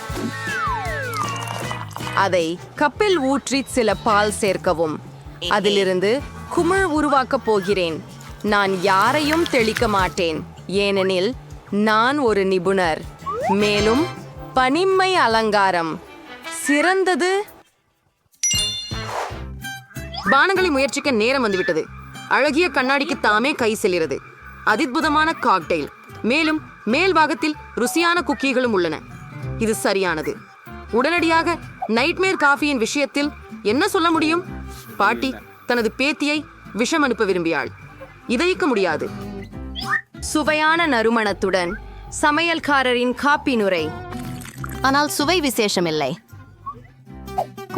அதை கப்பில் ஊற்றி சில பால் சேர்க்கவும். அதிலிருந்து குமிழ் உருவாக்கப் போகிறேன். நான் யாரையும் தெளிக்க மாட்டேன், ஏனெனில் நான் ஒரு நிபுணர். மேலும் பனிமை அலங்காரம் சிறந்தது. பானங்களை முயற்சிக்க நேரம் வந்துவிட்டது. அழகிய கண்ணாடிக்கு தாமே கை செல்கிறது. அதிபுதமான காக்டெயில். மேலும் மேல் பாகத்தில் ருசியான குக்கீகளும் உள்ளன. இது சரியானது. உடனடியாக நைட்மேர் காஃபியின் விஷயத்தில் என்ன சொல்ல முடியும்? பாட்டி தனது பேத்தியை விஷம் அனுப்ப விரும்பியாள். இதயிக்க முடியாது. சுவையான நறுமணத்துடன் சமையல்காரரின் காப்பி நுரை. ஆனால் சுவை விசேஷமில்லை.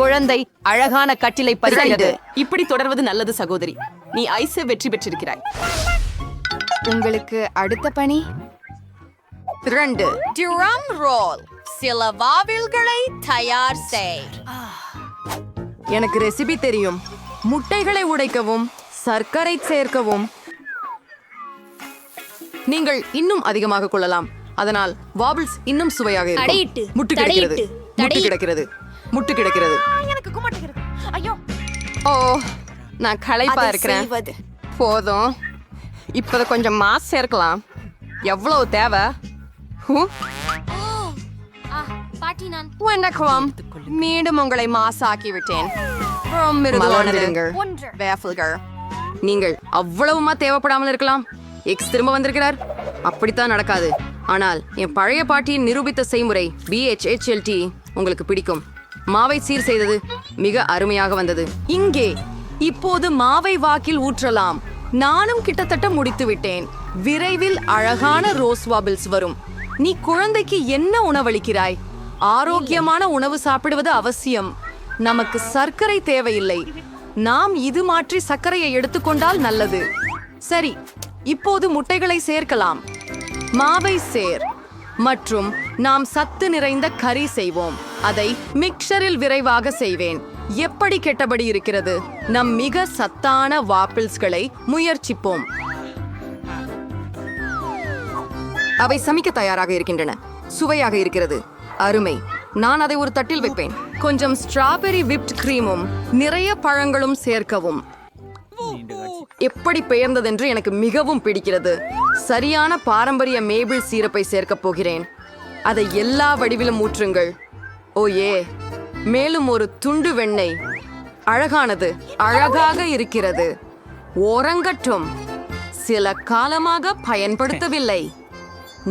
குழந்தை அழகான கட்டிலை பறிக்கிறது. இப்படி தொடர்வது நல்லது சகோதரி. நீ ஐஸை வெற்றி பெற்றிருக்கிறாய். உங்களுக்கு அடுத்த பணி 2 டிரம் ரோல். சில வாவில்களை தயார் செய். எனக்கு ரெசிபி தெரியும். முட்டைகளை உடைக்கவும், சர்க்கரை சேர்க்கவும். நீங்கள் இன்னும் அதிகமாக கொள்ளலாம். அதனால் வாபிள்ஸ் இன்னும் சுவையாக இருக்கும். முட்டு கிடக்கிறது, முட்டு கிடக்கிறது, முட்டு கிடக்கிறது. ஓ, நான் களைப்பா இருக்கிறேன். போதும். இப்போது கொஞ்சம் மாஸ் சேர்க்கலாம். எவ்வளவு தேவை? வணக்கம். மீண்டும் உங்களை மாசாக்கி விட்டேன். நீங்கள் அவ்வளவுமா தேவைப்படாமல் இருக்கலாம். எக்ஸ் திரும்ப வந்திருக்கிறார். அப்படித்தான் நடக்காது. ஆனால் என் பழைய பாட்டியின் நிரூபித்த செய்முறை BHHLT உங்களுக்கு பிடிக்கும். மாவை சீர் செய்தது மிக அருமையாக வந்தது. இங்கே இப்போது மாவை வாக்கில் ஊற்றலாம். நானும் கிட்டத்தட்ட முடித்து விட்டேன். விரைவில் அழகான ரோஸ் வாபிள்ஸ் வரும். நீ குழந்தைக்கு என்ன உணவளிக்கிறாய்? ஆரோக்கியமான உணவு சாப்பிடுவது அவசியம். நமக்கு சர்க்கரை தேவையில்லை. நாம் இது மாற்றி சர்க்கரையை எடுத்துக்கொண்டால் நல்லது. சரி, இப்போது முட்டைகளை சேர்க்கலாம். மாவை சேர் மற்றும் நாம் சத்து நிறைந்த கறி செய்வோம். அதை மிக்சரில் விரைவாக செய்வேன். எப்படி கெட்டபடி இருக்கிறது? நம் மிக சத்தான வாப்பிள்ஸ்களை முயற்சிப்போம். அவை சமைக்க தயாராக இருக்கின்றன. சுவையாக இருக்கிறது. அருமை. நான் அதை ஒரு தட்டில் வைப்பேன். கொஞ்சம் ஸ்ட்ராபெரி விப்ட் கிரீமும் நிறைய பழங்களும் சேர்க்கவும். எப்படி பெயர்ந்ததென்று எனக்கு மிகவும் பிடிக்கிறது. சரியான பாரம்பரிய மேபிள் சீரப்பை சேர்க்கப் போகிறேன். அதை எல்லா வடிவிலும் ஊற்றுங்கள். ஓயே, மேலும் ஒரு துண்டு வெண்ணெய். அழகானது, அழகாக இருக்கிறது. ஓரங்கட்டும். சில காலமாக பயன்படுத்தவில்லை.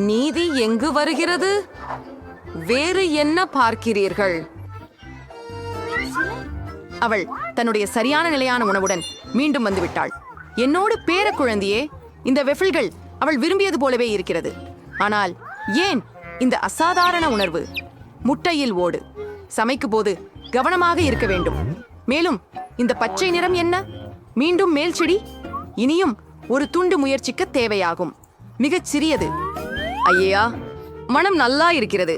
நீதி எங்கு வருகிறது? வேறு என்ன பார்க்கிறீர்கள்? அவள் தன்னுடைய சரியான நிலையான உணவுடன் மீண்டும் வந்துவிட்டாள். என்னோடு பேர குழந்தையே, இந்த வெஃபில்கள் அவள் விரும்பியது போலவே இருக்கிறது. ஆனால் ஏன் இந்த அசாதாரண உணர்வு? முட்டையில் ஓடு. சமைக்கும் போது கவனமாக இருக்க வேண்டும். மேலும் இந்த பச்சை நிறம் என்ன? மீண்டும் மேல் செடி. இனியும் ஒரு துண்டு முயற்சிக்க தேவையாகும். மிகச் சிறியது. ஐயா, மனம் நல்லா இருக்கிறது.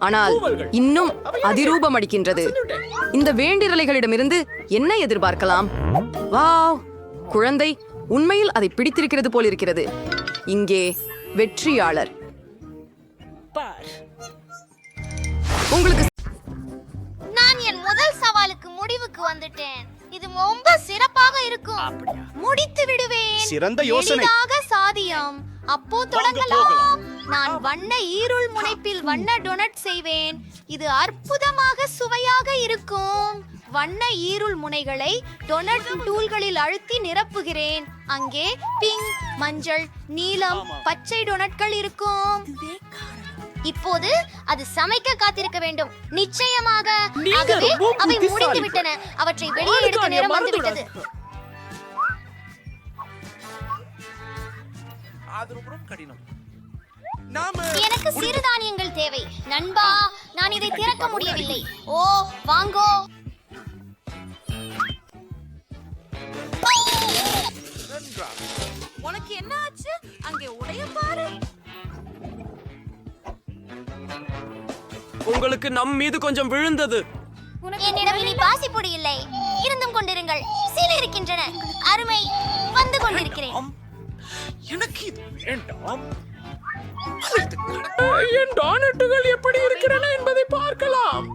ஆனால் இன்னும் அதிரூபம் அடிக்கின்றது. இந்த வேண்டிரலைகளிடமிருந்து என்ன எதிர்பார்க்கலாம்? வாவ், குழந்தை உண்மையில் அதை பிடித்திருக்கிறது போல் இருக்கிறது. இங்கே வெற்றியாளர். உங்களுக்கு நான் என் முதல் சவாலுக்கு முடிவுக்கு வந்துட்டேன். இது ரொம்ப சிறப்பாக இருக்கும். முடித்து விடுவேன். சிறந்த யோசனை. எளிதாக சாதியம். அப்போ தொடங்கலாம். நான் வண்ண ஈருள் முனைப்பில் வண்ண டொனட் செய்வேன். இது அற்புதமாக சுவையாக இருக்கும். வண்ண ஈருள் முனைகளை டொனட் டூல்களில் அழுத்தி நிரப்புகிறேன். அங்கே பிங்க், மஞ்சள், நீலம், பச்சை டொனட்கள் இருக்கும். இப்போது அது சமைக்க காத்திருக்க வேண்டும். நிச்சயமாக. ஆகவே அவை முடிந்து விட்டன. அவற்றை வெளியே எடுக்க நேரம் வந்துவிட்டது. எனக்கு சிறுதானியங்கள் தேவை. நண்பா, நான் இதை திறக்க முடியவில்லை. ஓ, வாங்கோ. உனக்கு என்ன ஆச்சு? அங்கே உடைய பாரு. உங்களுக்கு நம் மீது கொஞ்சம் விழுந்தது. என்னிடம் இனி பாசிப்பொடி இல்லை. இருந்தும் கொண்டிருங்கள். சில இருக்கின்றன. அருமை. வந்து கொண்டிருக்கிறேன். எனக்கு இது வேண்டாம். என் டானட்டுகள் எப்படி இருக்கிறன என்பதை பார்க்கலாம்.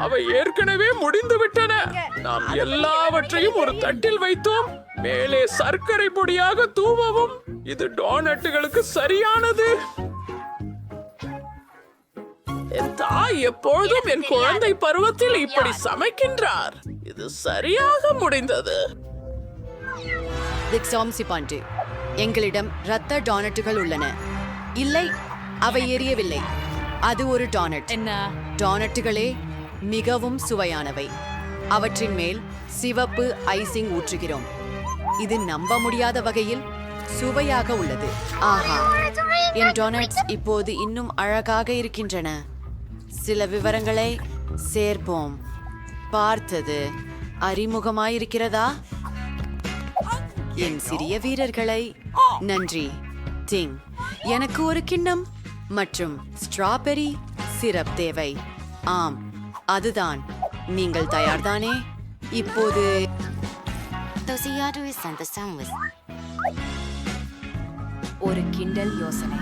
அவை ஏற்கனவே முடிந்து விட்டன. நாம் எல்லாவற்றையும் ஒரு தட்டில் வைத்தோம். மேலே சர்க்கரை பொடியாக தூவவும். இது டோனட்டுகளுக்கு சரியானது. என் தாய் எப்பொழுதும் என் குழந்தை பருவத்தில் இப்படி சமைக்கின்றார். இது சரியாக முடிந்தது. எங்களிடம் இரத்த டோனட்டுகள் உள்ளன. இல்லை, அவை எரியவில்லை. அது ஒரு டோனட். டோனட்டுகளே மிகவும் சுவையானவை. அவற்றின் மேல் சிவப்பு ஐசிங் ஊற்றுகிறோம். இது நம்ப முடியாத வகையில் சுவையாக உள்ளது. ஆஹா, என் டோனட்ஸ் இப்போது இன்னும் அழகாக இருக்கின்றன. சில விவரங்களை சேர்ப்போம். பார்த்தது அறிமுகமாயிருக்கிறதா? என் சிறிய வீரர்களை நன்றி. டிங், எனக்கு ஒரு கிண்ணம் மற்றும் ஸ்ட்ராபெரி சிரப் தேவை. ஆம், அதுதான். நீங்கள் தயார்தானே? இப்போது ஒரு கிண்டல் யோசனை.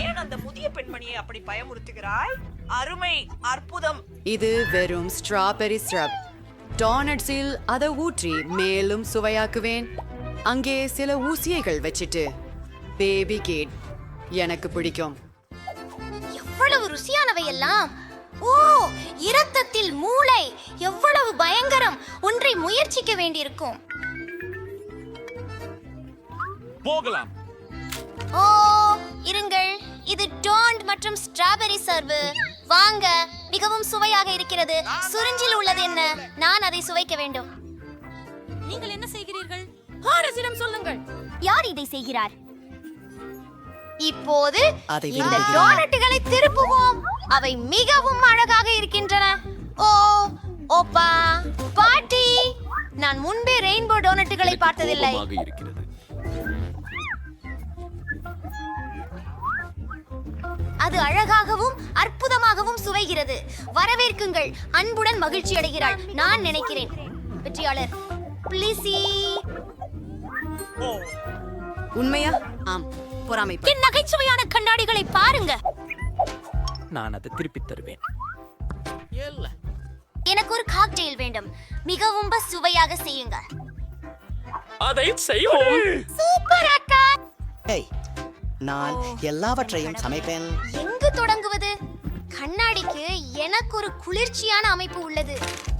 ஏன் அந்த முதிய பெண்மணியை அப்படி பயமுறுத்துகிறாய்? அருமை, அற்புதம். இது வெறும் ஸ்ட்ராபெரி சிரப். டோனட்ஸில் அதை ஊற்றி மேலும் சுவையாக்குவேன். அங்கே சில ஊசியைகள் வச்சிட்டு பேபி கேட் எனக்கு பிடிக்கும். எவ்வளவு ருசியானவை எல்லாம். ஓ, இரத்தத்தில் மூளை. எவ்வளவு பயங்கரம். ஒன்றை முயற்சிக்க வேண்டியிருக்கும். போகலாம். ஓ, இருங்கள். இது டோன்ட் மற்றும் ஸ்ட்ராபெரி சர்வு. வாங்க. மிகவும் சுவையாக இருக்கிறது. சுரிஞ்சில் உள்ளது என்ன? நான் அதை சுவைக்க வேண்டும். நீங்கள் என்ன செய்கிறீர்கள்? ஹாரிஸிடம் சொல்லுங்கள். யார் இதை செய்கிறார்? இப்போது அதை இந்த விரும்புகிறேன். டோனட்டுகளை திருப்புவோம். அவை மிகவும் அழகாக இருக்கின்றன. ஓ, ஓப்பா, பாட்டி, நான் முன்பே ரெயின்போ டோனட்டுகளை பார்த்ததில்லை. இருக்கிறது. அது அழகாகவும் அற்புதமாகவும் சுவைகிறது. வரவேற்குங்கள். அன்புடன் மகிழ்ச்சி அடைகிறாள். நான் நினைக்கிறேன். வெற்றியாளர் பிளிசி. உண்மையா? ஆம், பொறாமை. என் நகைச்சுவையான கண்ணாடிகளை பாருங்க. நான் அதை திருப்பி தருவேன். எனக்கு ஒரு காக்டெயில் வேண்டும். மிகவும் சுவையாக செய்யுங்க. அதை செய்வோம். சூப்பர் அக்கா. நான் எல்லாவற்றையும் சமைப்பேன். எங்கு தொடங்குவது? கண்ணாடிக்கு எனக்கு ஒரு குளிர்ச்சியான அமைப்பு உள்ளது.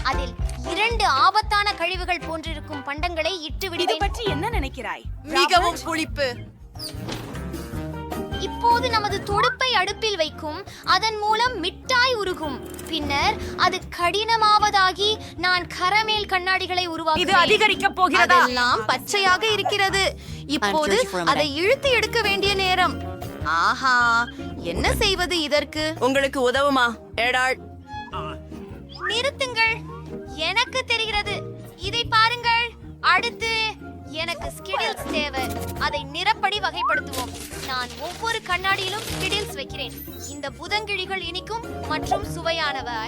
அதில் 2 ஆபத்தான கழிவுகள் போன்றிருக்கும் பண்டங்களை இட்டு விடுவேன். பற்றி என்ன நினைக்கிறாய்? மிகவும் புளிப்பு. இப்போது நமது தொடுப்பை அடுப்பில் வைக்கும். அதன் மூலம் மிட்டாய் உருகும். பின்னர் அது கடினமாவதாகி நான் கரமேல் கண்ணாடிகளை இது உருவாக்குவேன். அதிகரிக்க போகிறதா? அதெல்லாம் பச்சையாக இருக்கிறது. இப்போது அதை இழுத்து எடுக்க வேண்டிய நேரம். ஆஹா, என்ன செய்வது இதற்கு? உங்களுக்கு உதவுமா? ஏடாள். நிறுத்துங்கள். எனக்கு தெரிகிறது. இதை பாருங்கள். அடுத்து எனக்கு ஸ்கிடில்ஸ் தேவை. அதை நிறப்படி வகைப்படுத்துவோம். நான் ஒவ்வொரு கண்ணாடியிலும் ஸ்கிடில்ஸ் வைக்கிறேன். இந்த புதங்கிழிகள் இனிக்கும் மற்றும் சுவையானவை.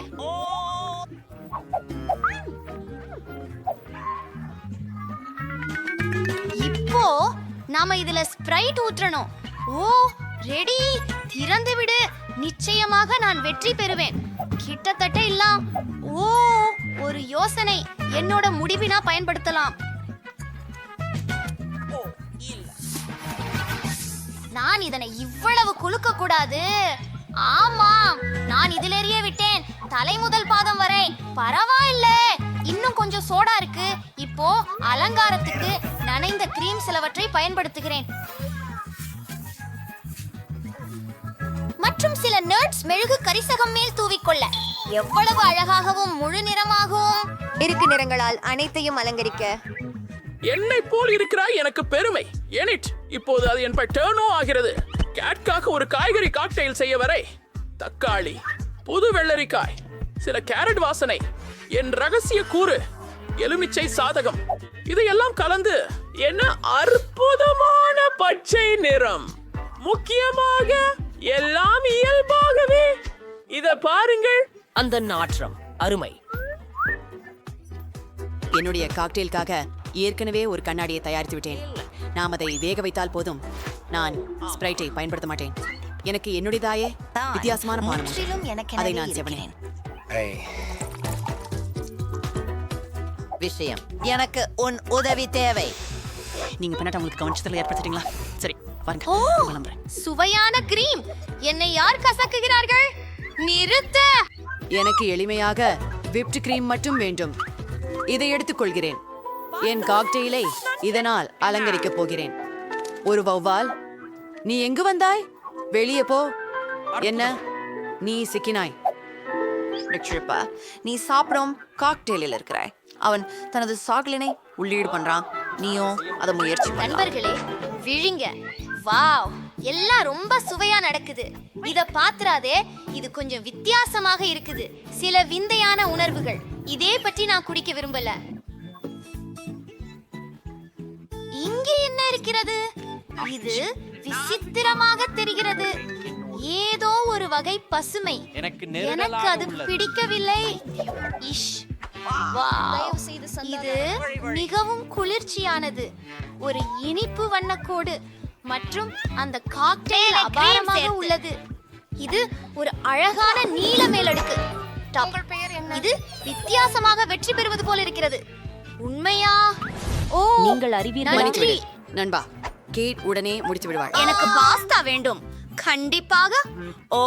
இப்போ நாம இதுல ஸ்ப்ரைட் ஊற்றணும். ஓ, ரெடி. திறந்து விடு. நிச்சயமாக நான் வெற்றி பெறுவேன். கிட்டத்தட்ட இல்லாம். ஓ, ஒரு யோசனை. என்னோட முடிவினா பயன்படுத்தலாம். நான் இதனை இவ்வளவு குலுக்க கூடாது. ஆமாம், நான் இதிலேறியே விட்டேன், தலை முதல் பாதம் வரை. பரவாயில்ல, இன்னும் கொஞ்சம் சோடா இருக்கு. இப்போ அலங்காரத்துக்கு நனைந்த கிரீம் சிலவற்றை பயன்படுத்துகிறேன். மற்றும் சில நட்ஸ் மெழுகு கரிசகம் மேல் தூவிக்கொள்ள. எவ்வளவு அழகாகவும் முழு நிறமாகவும் இருக்கு. நிறங்களால் அனைத்தையும் அலங்கரிக்க. என்னை போல் இருக்கிறாய், எனக்கு பெருமை. எனிட், இப்போது அது என் டர்னோ ஆகிறது. கேட்காக ஒரு காய்கறி காக்டெயில் செய்ய வரை தக்காளி, புது வெள்ளரிக்காய், சில கேரட் வாசனை, என் ரகசிய கூறு, எலுமிச்சை சாதகம், இதையெல்லாம் கலந்து என்ன அற்புதமான பச்சை நிறம். முக்கியமாக எல்லாம் இயல்பாகவே. இத பாருங்கள். அந்த நாற்றம் அருமை. என்னுடைய காக்டெயிலுக்காக ஏற்கனவே ஒரு கண்ணாடியை தயாரித்து விட்டேன். நாம் அதை வேக வைத்தால் போதும். நான் ஸ்ப்ரைட்டை பயன்படுத்த மாட்டேன். எனக்கு என்னுடையதாயே வித்தியாசமான பானம் உண்டு. அதை நான் செவனேன். விஷயம் எனக்கு உன் உதவி தேவை. நீங்க பண்ணாட்ட உங்களுக்கு கவனிச்சதில் ஏற்படுத்திட்டீங்களா? சரி, பாருங்க. ஓ, கிளம்புறேன். சுவையான கிரீம். என்னை யார் கசக்குகிறார்கள்? நிறுத்த. எனக்கு எளிமையாக விப்ட் கிரீம் மட்டும் வேண்டும். இதை எடுத்துக்கொள்கிறேன். என் காக்டெயிலை இதனால் அலங்கரிக்கப் போகிறேன். ஒரு வௌவால், நீ எங்கு வந்தாய்? வெளியே போ. என்ன, நீ சிக்கினாய்? நீ சாப்பிடும் காக்டெயிலில் இருக்கிறாய். அவன் தனது சாக்லினை உள்ளீடு பண்றான். நீயும் அதை முயற்சி பண்ண. நண்பர்களே, விழிங்க. வாவ், எல்லாம் ரொம்ப சுவையா நடக்குது. இத பாத்துறாதே, இது கொஞ்சம் வித்தியாசமாக இருக்குது. சில விந்தையான உணர்வுகள். இதே பற்றி நான் குடிக்க விரும்பல. இங்கே என்ன இருக்கிறது? இது விசித்திரமாக தெரிகிறது. ஏதோ ஒரு வகை பசுமை. எனக்கு அது பிடிக்கவில்லை. இஷ், வாவ், இது மிகவும் குளிர்ச்சியானது. ஒரு இனிப்பு வண்ணக்கோடு மற்றும் அந்த காக்டெயில் அபாரமாக உள்ளது. இது ஒரு அழகான நீல மேலடுக்கு. இது வித்தியாசமாக வெற்றி பெறுவது போல இருக்கிறது. உண்மையா? ஓ, நீங்கள் மன்னித்து நண்பா, கேட் உடனே முடித்து விடுவாள். எனக்கு பாஸ்தா வேண்டும். கண்டிப்பாக. ஓ,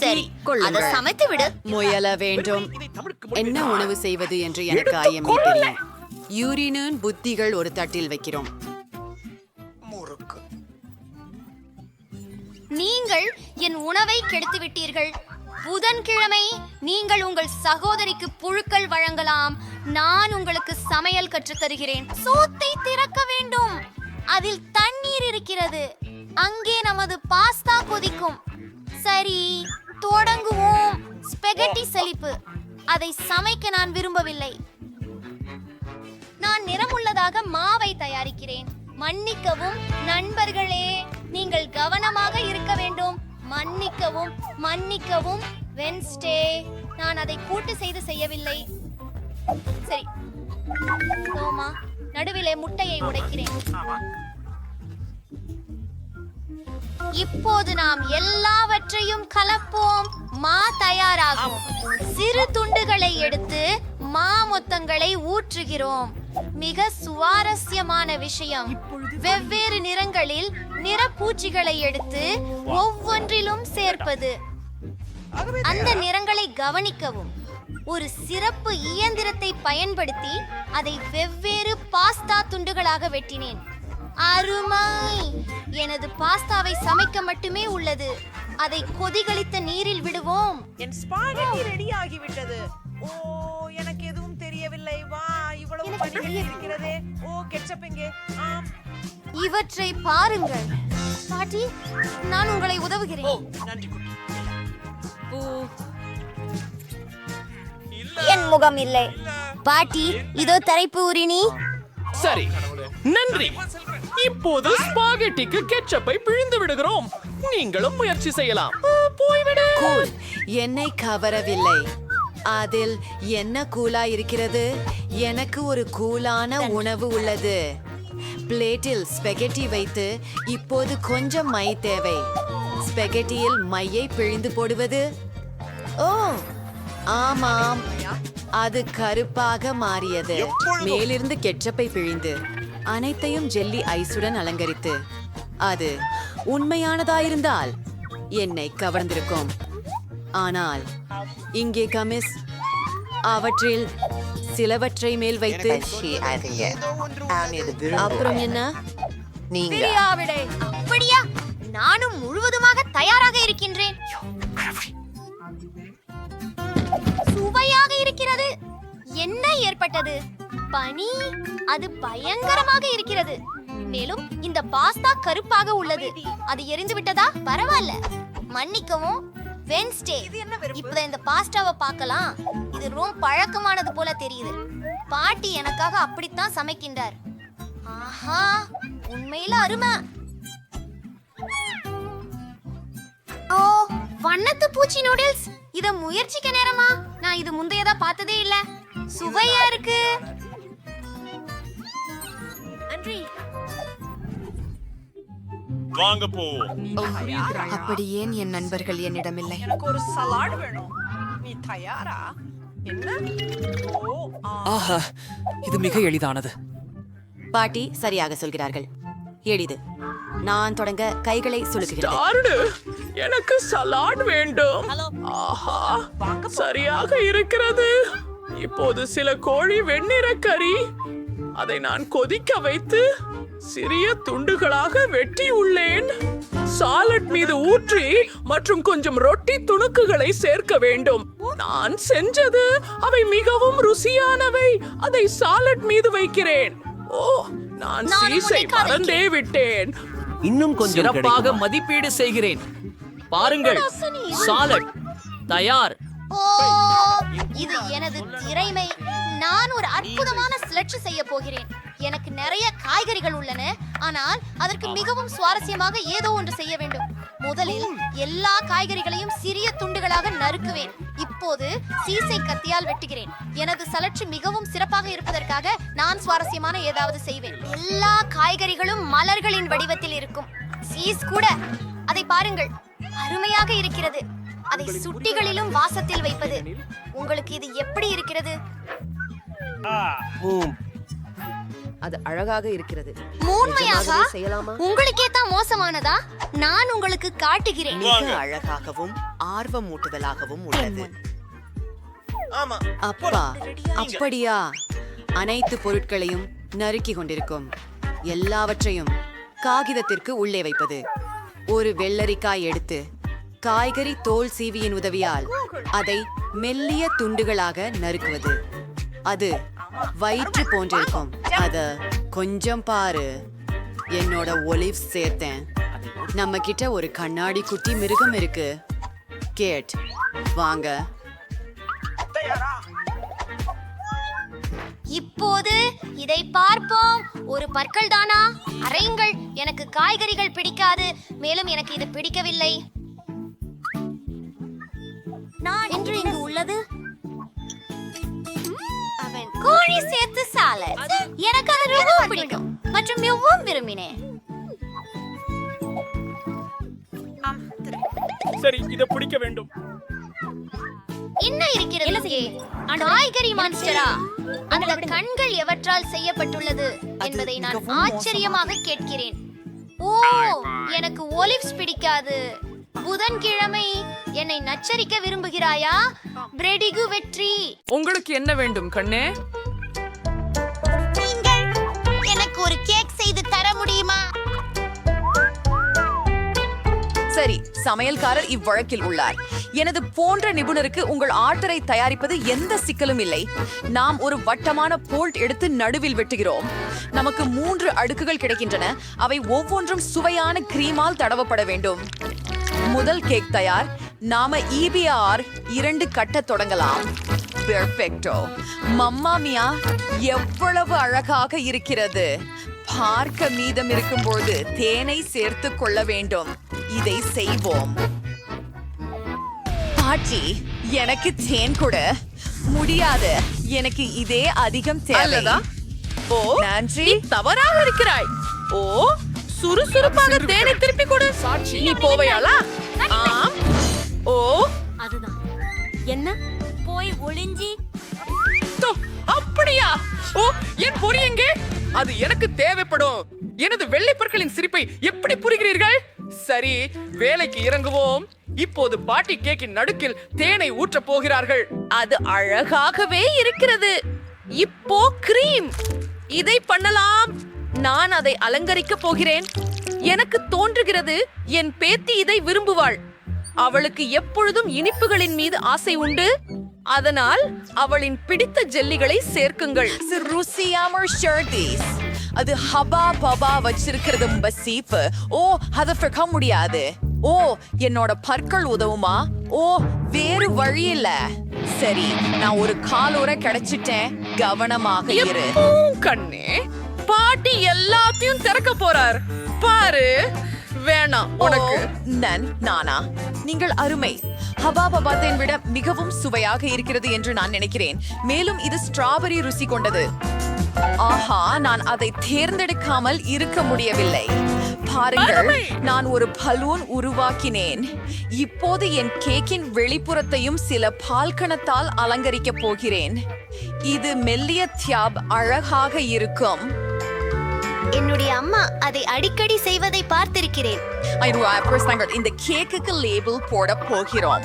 சரி, அதை சமைத்து விடு. முயல வேண்டும். என்ன உணவு செய்வது என்று எனக்கு ஐயமே தெரியும். யூரினின் புத்திகள் ஒரு தட்டில் வைக்கிறோம். நீங்கள் என் உணவை கெடுத்து விட்டீர்கள். புதன்கிழமை நீங்கள் உங்கள் சகோதரிக்கு புழுக்கள் வழங்கலாம். நான் உங்களுக்கு சமையல் கற்றுத் தருகிறேன். சோத்தை திறக்க வேண்டும். அதில் தண்ணீர் இருக்கிறது. அங்கே நமது பாஸ்தா கொதிக்கும். சரி, தொடங்குவோம். ஸ்பெகட்டி சலிப்பு. அதை சமைக்க நான் விரும்பவில்லை. நான் நிறமுள்ளதாக மாவை தயாரிக்கிறேன். மன்னிக்கவும் நண்பர்களே, நீங்கள் கவனமாக இருக்க வேண்டும். மன்னிக்கவும், மன்னிக்கவும் வென்ஸ்டே. நான் அதை கூட்டு செய்யவில்லை. சரி, தோமா, நடுவிலே முட்டையை உடைக்கிறேன். இப்போது நாம் எல்லாவற்றையும் கலப்போம். மா தயாராகும். சிறு துண்டுகளை எடுத்து மா மொத்தங்களை ஊற்றுகிறோம். மிக சுவாரஸ்யமான விஷயம், வெவ்வேறு நிறங்களில் நிறப்பூச்சிகளை எடுத்து ஒவ்வொன்றிலும் சேர்ப்பது. அந்த நிறங்களை கவனிக்கவும். ஒரு சிறப்பு இயந்திரத்தை பயன்படுத்தி அதை வெவ்வேறு பாஸ்தா துண்டுகளாக வெட்டினேன். அருமை! எனது பாஸ்தாவை சமைக்க மட்டுமே உள்ளது. அதை கொதிகளித்த நீரில் விடுவோம். என் ஸ்பாகெட்டி ரெடி ஆகிவிட்டது. ஓ, எனக்கு எதுவும் தெரியவில்லை. வா, இவ்வளவு பணிகள் இருக்கிறதே. ஓ, கெட்சப் எங்கே? ஆம், இவற்றை பாருங்கள். பாட்டி, நான் உங்களை உதவுகிறேன். என் முகம் இல்லை. பாட்டி, இதோ தரைப்பு உரினி. சரி, நன்றி. இப்போது ஸ்பாகெட்டிக்கு கெட்சப்பை பிழிந்து விடுகிறோம். நீங்களும் முயற்சி செய்யலாம். போய்விடு. கூல் என்னை கவரவில்லை. அதில் என்ன கூலா இருக்கிறது? எனக்கு ஒரு கூலான உணவு உள்ளது. பிளேட்டில் ஸ்பெகட்டி வைத்து இப்போது கொஞ்சம் மை தேவை. ஸ்பெகட்டியில் மையை பிழிந்து போடுவது. ஓ, ஆமாம், அது கருப்பாக மாறியது. மேலிருந்து கெட்சப்பை பிழிந்து அனைத்தையும் ஜெல்லி ஐஸுடன் அலங்கரித்து அது உண்மையானதாயிருந்தால் என்னை கவர்ந்திருக்கும். ஆனால் இங்கே கமிஸ் அவற்றில் சிலவற்றை மேல் வைத்து அப்புறம் என்ன? அப்படியா? நானும் முழுவதுமாக தயாராக இருக்கின்றேன். சுவையாக இருக்கிறது. என்ன ஏற்பட்டது? பனி. அது பயங்கரமாக இருக்கிறது. மேலும் இந்த பாஸ்தா கருப்பாக உள்ளது. அது எரிந்து விட்டதா? பரவாயில்ல, மன்னிக்கவும் வென்ஸ்டே. இப்பதான் இந்த பாஸ்தாவை பார்க்கலாம். இது ரொம்ப பழக்கமானது போல தெரியுது. பாட்டி எனக்காக அப்படித்தான் சமைக்கின்றார். ஆஹா, உண்மையில அருமை. ஓ, வண்ணத்து பூச்சி நூடுல்ஸ். இத முயற்சிக்க நேரமா? நான் இது முந்தையதா பார்த்ததே இல்ல. சுவையா இருக்கு. நன்றி. வாங்க போ. அப்படி ஏன் என் நண்பர்கள் என்னிடமில்லை? எனக்கு ஒரு சலாட் வேணும். நீ தயாரா? என்ன? ஆஹா, இது மிக எளிதானது. பாட்டி சரியாக சொல்கிறார்கள். எளிது. நான் தொடங்க கைகளை சுளுக்குகிறேன். ஸ்டார்டு, எனக்கு சலாட் வேண்டும். ஆஹா, சரியாக இருக்கிறது. இப்போது சில கோழி வெண்ணிற கறி. அதை நான் கொதிக்க வைத்து சிறிய துண்டுகளாக வெட்டி உள்ளேன். சாலட் மீது ஊற்றி மற்றும் கொஞ்சம் ரொட்டி துணுக்குகளை சேர்க்க வேண்டும். நான் செஞ்சது அவை மிகவும் ருசியானவை. அதை சாலட் மீது வைக்கிறேன். ஓ, நான் சீஸை மறந்தே விட்டேன். இன்னும் கொஞ்சம் சிறப்பாக மதிப்பீடு செய்கிறேன். பாருங்கள், சாலட் தயார். ஓ, இது எனது திறமை. நான் ஒரு அற்புதமான ஸ்லட்ச் செய்ய போகிறேன். எனக்கு நிறைய காய்கறிகள் உள்ளன, ஆனால் அதற்கு மிகவும் சுவாரஸ்யமாக ஏதோ ஒன்று செய்ய வேண்டும். முதலில் எல்லா காய்கறிகளையும் சிறிய துண்டுகளாக நறுக்குவேன். இப்போது சீஸை கத்தியால் வெட்டுகிறேன். எனது சலட்சி மிகவும் சிறப்பாக இருப்பதற்காக நான் சுவாரஸ்யமான ஏதாவது செய்வேன். எல்லா காய்கறிகளும் மலர்களின் வடிவத்தில் இருக்கும். சீஸ் கூட. அதை பாருங்கள், அருமையாக இருக்கிறது. அதை சுட்டிகளிலும் வாசத்தில் வைப்பது. உங்களுக்கு இது எப்படி இருக்கிறது? அது அழகாக இருக்கிறது. உண்மையாக செய்யலாமா? உங்களுக்கே தான் மோசமானதா? நான் உங்களுக்கு காட்டுகிறேன். மிக அழகாகவும் ஆர்வமூட்டுதலாகவும் உள்ளது. அப்பா, அப்படியா? அனைத்து பொருட்களையும் நறுக்கி கொண்டிருக்கும். எல்லாவற்றையும் காகிதத்திற்கு உள்ளே வைப்பது. ஒரு வெள்ளரிக்காய் எடுத்து காய்கறி தோல் சீவியின் உதவியால் அதை மெல்லிய துண்டுகளாக நறுக்குவது. அது வயிற்று போன்றிருக்கும். அத கொஞ்சம் பாரு. என்னோட ஒலிவ்ஸ் சேர்த்தேன். நம்ம கிட்ட ஒரு கண்ணாடி குட்டி மிருகம் இருக்கு. கேட், வாங்க. இப்போது இதை பார்ப்போம். ஒரு பற்கள் தானா? அறையுங்கள். எனக்கு காய்கறிகள் பிடிக்காது. மேலும் எனக்கு இது பிடிக்கவில்லை. நான் என்று இங்கு உள்ளது அவன் கோழி சேர்த்து சாலட். எனக்கு அது ரொம்ப பிடிக்கும் மற்றும் மிகவும் விரும்பினேன். சரி, இதை பிடிக்க வேண்டும். என்ன இருக்கிறது இங்கே? காய்கறி மான்ஸ்டரா? அந்த கண்கள் எவற்றால் செய்யப்பட்டுள்ளது என்பதை நான் ஆச்சரியமாக கேட்கிறேன். ஓ, எனக்கு ஒலிவ்ஸ் பிடிக்காது. புதன்கிழமை என்னை நச்சரிக்க விரும்புகிறாயா? பிரெடிகு வெற்றி. உங்களுக்கு என்ன வேண்டும் கண்ணே? நீங்கள் எனக்கு ஒரு கேக் செய்து தர முடியுமா? சரி, சமையல்காரர் இவ்வழக்கில் உள்ளார். எனது போன்ற நிபுணருக்கு உங்கள் ஆர்டரை தயாரிப்பது எந்த சிக்கலும் இல்லை. நாம் ஒரு வட்டமான போல்ட் எடுத்து நடுவில் வெட்டுகிறோம். நமக்கு 3 அடுக்குகள் கிடைக்கின்றன. அவை ஒவ்வொன்றும் சுவையான கிரீமால் தடவப்பட வேண்டும். முதல் கேக் தயார். நாம EBR 2 கட்ட தொடங்கலாம். பெர்ஃபெக்டோ. மம்மா மியா, எவ்வளவு அழகாக இருக்கிறது. பார்க்க மீதம் இருக்கும்போது தேனை சேர்த்து கொள்ள வேண்டும். இதை செய்வோம். பாட்டி, எனக்கு தேன் கூட முடியாது. எனக்கு இதே அதிகம் தேவை. ஓ, நன்றி. தவறாக இருக்கிறாய். ஓ, சுறுசுறுப்பாக தேனை திருப்பி கொடு. நீ போவையாளா? ஆம். ஓ, அதுதான். என்ன? போய் ஒளிஞ்சி. அப்படியா? ஓ, என் பொரி எங்கே? அது எனக்கு தேவைப்படும். எனது வெள்ளை பற்களின் சிரிப்பை எப்படி புரிகிறீர்கள்? சரி, வேலைக்கு இறங்குவோம். இப்போது பாட்டி கேக்கின் நடுக்கில் தேனை ஊற்றப் போகிறார்கள். அது அழகாகவே இருக்கிறது. இப்போ கிரீம். இதை பண்ணலாம். நான் அதை அலங்கரிக்க போகிறேன். எனக்கு தோன்றுகிறது என் பேத்தி இதை விரும்புவாள். அவளுக்கு எப்பொழுதும் இனிப்புகளின் மீது ஆசை உண்டு. அதனால் அவளின் பிடித்த ஜெல்லிகளை சேர்க்குங்கள். அது ஹபா பபா வச்சிருக்கிறது பசீப். ஓ, அதை ஃபிக்க முடியாது. ஓ, என்னோட பற்கள் உதவுமா? ஓ, வேறு வழி இல்ல. சரி, நான் ஒரு காலோர கிடைச்சிட்டேன். கவனமாக இரு கண்ணே. பாட்டி எல்லாத்தையும் திறக்க போறார் பாரு. வேணாம் உனக்கு. நானா? நீங்கள் அருமை. ஹபா பபாத்தை விட மிகவும் சுவையாக இருக்கிறது என்று நான் நினைக்கிறேன். மேலும் இது ஸ்ட்ராபெரி ருசி கொண்டது. ஆஹா, நான் அதை தேர்ந்தெடுக்காமல் இருக்க முடியவில்லை. பாருங்கள், நான் ஒரு பலூன் உருவாக்கினேன். இப்போது என் கேக்கின் வெளிப்புறத்தையும் சில பால்கணத்தால் அலங்கரிக்க போகிறேன். இது மெல்லிய தியாப் அழகாக இருக்கும். என்னுடைய அம்மா அதை அடிக்கடி செய்வதை பார்த்திருக்கிறேன். இந்த கேக்குக்கு லேபிள் போட போகிறோம்.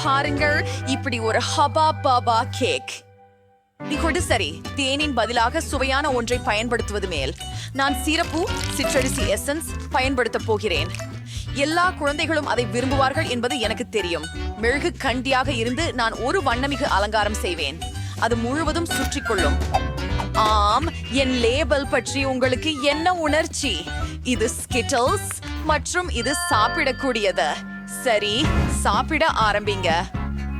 பாருங்கள், இப்படி ஒரு ஹபா பாபா கேக். இப்போது சரி, தேனின் பதிலாக சுவையான ஒன்றை பயன்படுத்துவது மேல். நான் சிறப்பு சிற்றரிசி எசன்ஸ் பயன்படுத்த போகிறேன். எல்லா குழந்தைகளும் அதை விரும்புவார்கள் என்பது எனக்கு தெரியும். மெழுகு கண்டியாக இருந்து நான் ஒரு வண்ணமிகு அலங்காரம் செய்வேன். அது முழுவதும் சுற்றி கொள்ளும். ஆம், என் லேபிள் பற்றி உங்களுக்கு என்ன உணர்ச்சி? இது ஸ்கிட்டல்ஸ் மற்றும் இது சாப்பிடக்கூடியது. சரி, சாப்பிட ஆரம்பிங்க.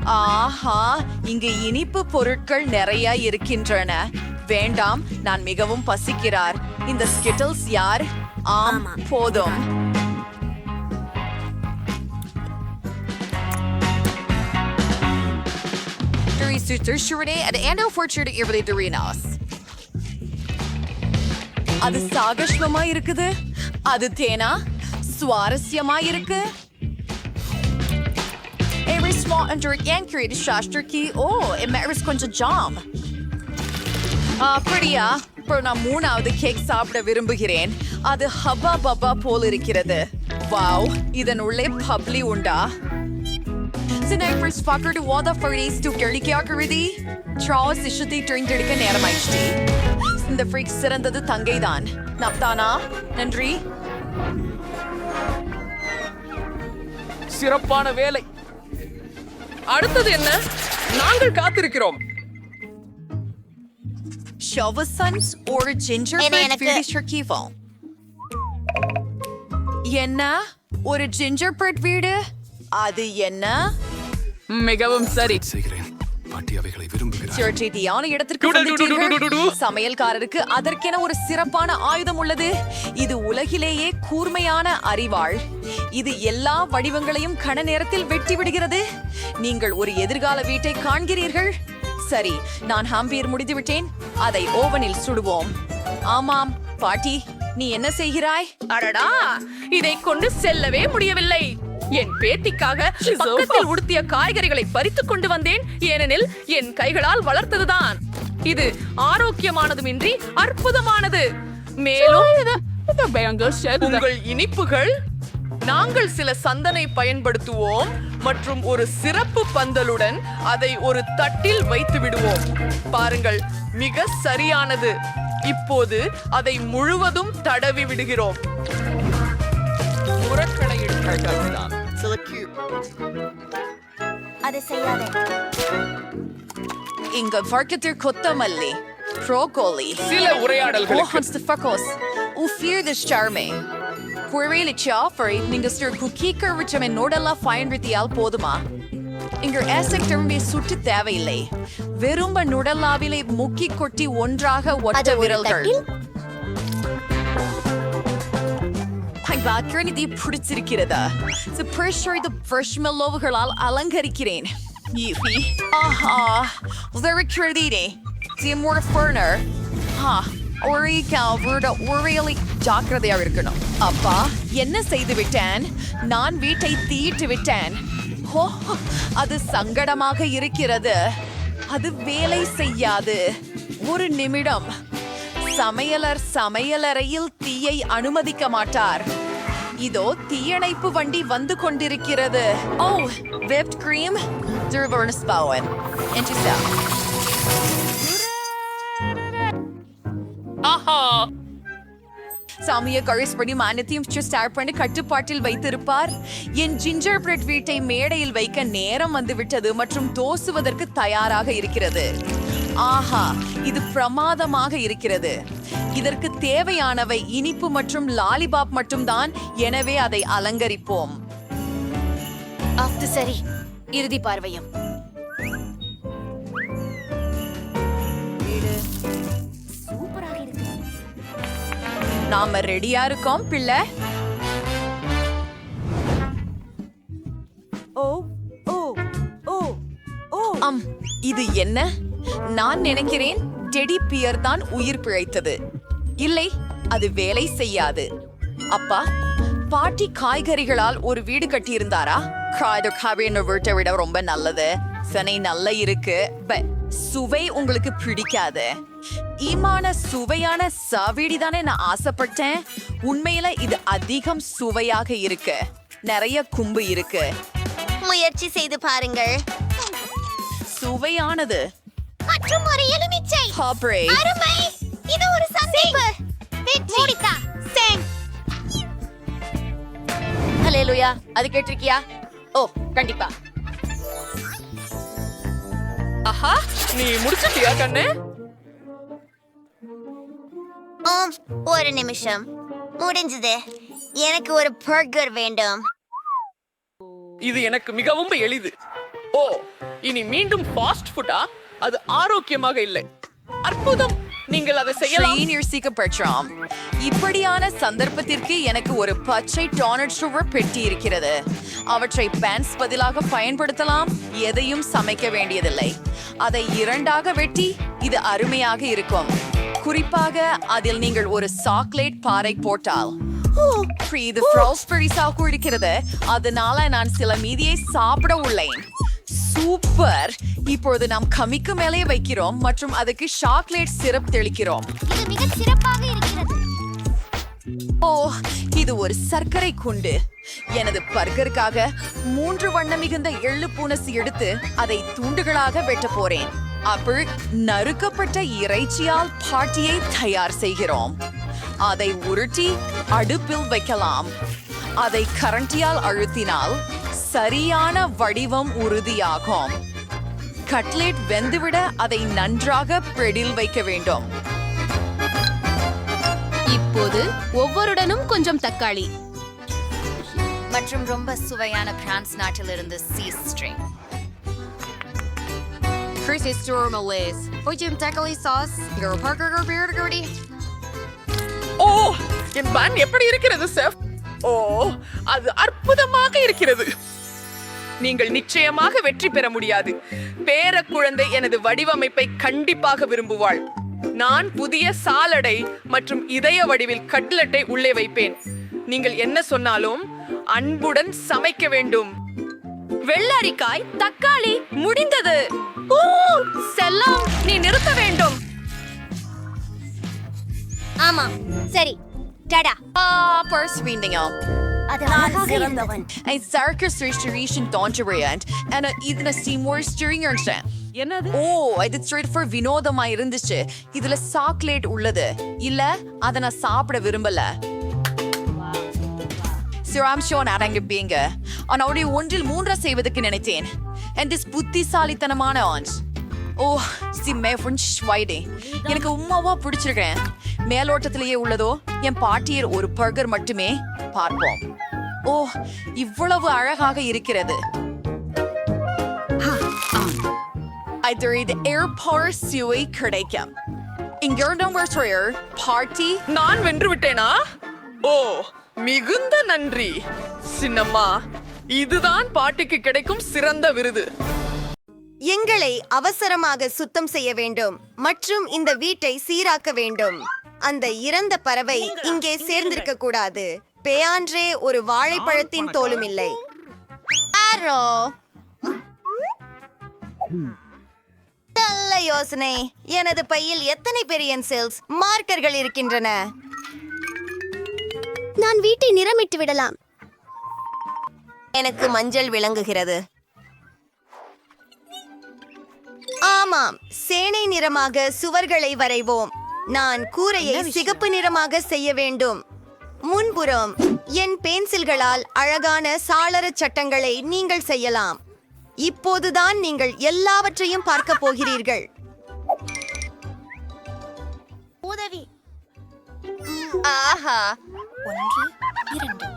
ஆஹா, இங்கு இனிப்பு பொருட்கள் நிறைய இருக்கின்றன. வேண்டாம், நான் மிகவும் பசிக்கிறார். இந்த ஸ்கிட்டல்ஸ் யார்? ஆம், போதும். அது சாகஷ்வமா இருக்குது. அது தேனா சுவாரஸ்யமா இருக்கு. கொஞ்சம் ஜாம். அப்படியா? நான் மூணாவது கேக் சாப்பிட விரும்புகிறேன். அது ஹபா பபா போல் இருக்கிறது. வாவ், இதன் உள்ளே பப்ளி உண்டா? நேரமாயிடுச்சு. இந்த ஃப்ரீக் சிறந்தது தங்கைதான். நப்தானா, நன்றி. சிறப்பான வேலை. அடுத்தது என்ன? நாங்கள் காத்திருக்கிறோம். என்ன ஒரு ஜிஞ்சர் பிரெட் வீடு? அது என்ன? மிகவும் சரி. சமையல்காரருக்கு அதற்கென ஒரு சிறப்பான ஆயுதம் உள்ளது. இது உலகிலேயே கூர்மையான அரிவாள். இது எல்லா வடிவங்களையும் கண நேரத்தில் வெட்டி விடுகிறது. நீங்கள் ஒரு எதிர்கால வீட்டை காண்கிறீர்கள். சரி, நான் ஹாம்பீர் முடித்து விட்டேன். அதை ஓவனில் சுடுவோம். ஆமாம் பாட்டி, நீ என்ன செய்கிறாய்? அடடா, இதை கொண்டு செல்லவே முடியவில்லை. என் பேத்திக்காக பக்கத்தில் உடுத்திய காய்கறிகளை பறித்துக் கொண்டு வந்தேன். ஏனெனில் என் கைகளால் வளர்த்ததுதான். இது ஆரோக்கியமானதுமின்றி அற்புதமானது. மேலும் உங்கள் இனிப்புகள், நாங்கள் சில சந்தனை பயன்படுத்துவோம் மற்றும் ஒரு சிறப்பு பந்தலுடன் அதை ஒரு தட்டில் வைத்து விடுவோம். பாருங்கள், மிக சரியானது. இப்போது அதை முழுவதும் தடவி விடுகிறோம். அதை செய்யாதே. இங்க வர்க்கத்தில் கொத்தமல்லி, ப்ரோக்கோலி, சில உரையாடல்கள். நீங்க குக்கீக்கர் விட்டமை நோடெல்லாம் பயன்படுத்தியால் போதுமா? இங்க ஏசக் திரும்பி சுட்டு தேவையில்லை. வெறும்ப நுடல்லாவிலை முக்கி கொட்டி ஒன்றாக ஒட்ட விரல்கள். பிடிச்சிருக்கிறதா? அலங்கரிக்கிறேன். ஜாக்கிரதையாக இருக்கணும். அப்பா, என்ன செய்து விட்டேன்? நான் வீட்டை தீட்டு விட்டேன். அது சங்கடமாக இருக்கிறது. அது வேலை செய்யாது. ஒரு நிமிடம். சமையலர் சமையலறையில் தீயை அனுமதிக்க மாட்டார். இதோ தீயணைப்பு வண்டி வந்து கொண்டிருக்கிறது. ஓ, whipped cream. Durvernus Bowen. Into ஆஹா, சமய கழிஸ்படி மானத்தையும் ஸ்டார்ட் பண்ணி கட்டுப்பாட்டில் வைத்திருப்பார். என் ஜிஞ்சர் பிரெட் வீட்டை மேடையில் வைக்க நேரம் வந்துவிட்டது மற்றும் தோசுவதற்கு தயாராக இருக்கிறது. ஆஹா, இது பிரமாதமாக இருக்கிறது. இதற்கு தேவையானவை இனிப்பு மற்றும் லாலிபாப் மட்டும்தான், எனவே அதை அலங்கரிப்போம். சரி, இறுதி பார்வையும். நாம ரெடியா இருக்கோம் பிள்ளை. இது என்ன? நான் நினைக்கிறேன் டெடி பியர் தான் உயிர் பிழைத்தது. இல்லை, அது வேலை செய்யாது. அப்பா, பாட்டி காய்கறிகளால் ஒரு வீடு கட்டியிருந்தாரா? வீட்டை விட ரொம்ப நல்லது. சனை நல்ல இருக்கு, சுவை உங்களுக்கு பிடிக்காது. சுவையான சாவீடி தானே நான் ஆசைப்பட்டேன். உண்மையில இது அதிகம் சுவையாக இருக்கு. நிறைய கும்பு இருக்கு. முயற்சி செய்து பாருங்கள். சுவையானது மற்றும் ஒரு எலுமிச்சை. அருமை. இது ஒரு சந்திப்பு. மூடித்தா. சேங். ஹalleluya. அது கேட்டிருக்கியா? ஓ, கண்டிப்பா. ஆஹா, நீ முடிச்சிட்டியா கண்ணு? ஒரு நிமிஷம். முடிஞ்சது. எனக்கு ஒரு பர்கர் வேண்டும். இது எனக்கு மிகவும் எளிது. ஓ, இனி மீண்டும் ஃபாஸ்ட் ஃபுட்டா? அது ஆரோக்கியமாக இல்லை. அற்புதம், நீங்கள் அதை செய்யலாம். இப்படியான சந்தர்ப்பத்திற்கு எனக்கு ஒரு பச்சை டோனட் சுகர் பெட்டி இருக்கிறது. அவற்றை பேன்ஸ் பதிலாக பயன்படுத்தலாம். எதையும் சமைக்க வேண்டியதில்லை. அதை இரண்டாக வெட்டி இது அருமையாக இருக்கும். குறிப்பாக அதில் நீங்கள் ஒரு சாக்லேட் பாறை போட்டால். இது ஃப்ரோஸ்பெரி சாக்கு இருக்கிறது. அதனால நான் சில மீதியை சாப்பிட உள்ளேன். சூப்பர். இப்பொழுது நாம் கமிக்கு மேலே வைக்கிறோம் மற்றும் அதுக்கு சாக்லேட் சிரப் தெளிக்கிறோம். இது மிக சிறப்பாக இருக்கிறது. ஓ, இது ஒரு சர்க்கரை குண்டு. எனது பர்கருக்காக 3 வண்ண மிகுந்த எள்ளு பூனஸ் எடுத்து அதை துண்டுகளாக வெட்ட போறேன். அப்பள் நறுக்கப்பட்ட இறைச்சியால் பாட்டியை தயார் செய்கிறோம். அதை உருட்டி அடுப்பில் வைக்கலாம். அதை கரண்டியால் அழுத்தினால் சரியான வடிவம் உறுதியாகும். கட்லெட் வெந்துவிட அதை நன்றாக பிரெடில் வைக்க வேண்டும். இப்போது ஒவ்வொருடனும் கொஞ்சம் தக்காளி மற்றும் ரொம்ப சுவையான பிரான்ஸ் நாட்டிலிருந்து சீஸ் ஸ்ட்ரிங். ஓ, என் பன் எப்படி இருக்கிறது செஃப்? ஓ, அது அற்புதமாக இருக்கிறது. நீங்கள் நிச்சயமாக வெற்றி பெற முடியாது. பேர குழந்தை எனது வடிவமைப்பை கண்டிப்பாக விரும்புவாள். நான் புதிய சாலடை மற்றும் இதய வடிவில் கட்லெட்டை உள்ளே வைப்பேன். நீங்கள் என்ன சொன்னாலும் அன்புடன் சமைக்க வேண்டும். வெள்ளரிக்காய், தக்காளி, முடிந்தது. செல்லம், நீ நிறுத்த வேண்டும். ஆமா, சரி. டடா. First reading out. அது அழகாக இருந்தவன். Ein circus restoration donjuriant and இதுல Seymour steering என்னது? ஓ, இது straight for வினோதமா இருந்துச்சு. இதுல சாக்லேட் உள்ளது. இல்ல, அத நான் சாப்பிட விரும்பல. சிராம்ஷோன் அடங்கிப்பீங்க. ஆனோடைய ஒன்றில் 3 செய்வதற்கு நினைத்தேன். And this புத்திசாலித்தனமான ஆன்ஸ். ஓ, சிம்மே ஃப்ரெண்ட் ஸ்வைடே. எனக்கு உம்மாவா பிடிச்சிருக்கேன். மேலோட்டத்திலேயே உள்ளதோ என் பாட்டியர் ஒரு பர்கர் மட்டுமே. பார்ப்போம். ஓ, இவ்வளவு அழகாக இருக்கிறது. இது ஏர்பார் சுவை கிடைக்கும். இங்கிருந்தும் பார்ட்டி. நான் வென்று விட்டேனா? ஓ, மிகுந்த நன்றி சின்னம்மா. இதுதான் பாட்டிக்கு கிடைக்கும் சிறந்த விருது. எங்களை அவசரமாக சுத்தம் செய்ய வேண்டும் மற்றும் இந்த வீட்டை சீராக்க வேண்டும். அந்த இறந்த பறவை இங்கே சேர்ந்திருக்க கூடாது. பேயான்றே ஒரு வாழைப்பழத்தின் தோலும் இல்லை. ஆரோ. யோசனை. எனது பையில் எத்தனை பெரியன்சில்ஸ் மார்க்கர்கள் இருக்கின்றன? நான் வீட்டை நிறமிட்டு விடலாம். எனக்கு மஞ்சள் விளங்குகிறது. ஆமாம், சேனை நிறமாக சுவர்களை வரைவோம். நான் கூரையை சிகப்பு நிறமாக செய்ய வேண்டும். முன்புறம் என் பென்சில்களால் அழகான சாளர சட்டங்களை நீங்கள் செய்யலாம். இப்போதுதான் நீங்கள் எல்லாவற்றையும் பார்க்க போகிறீர்கள். உதவி. ஆஹா, 1 2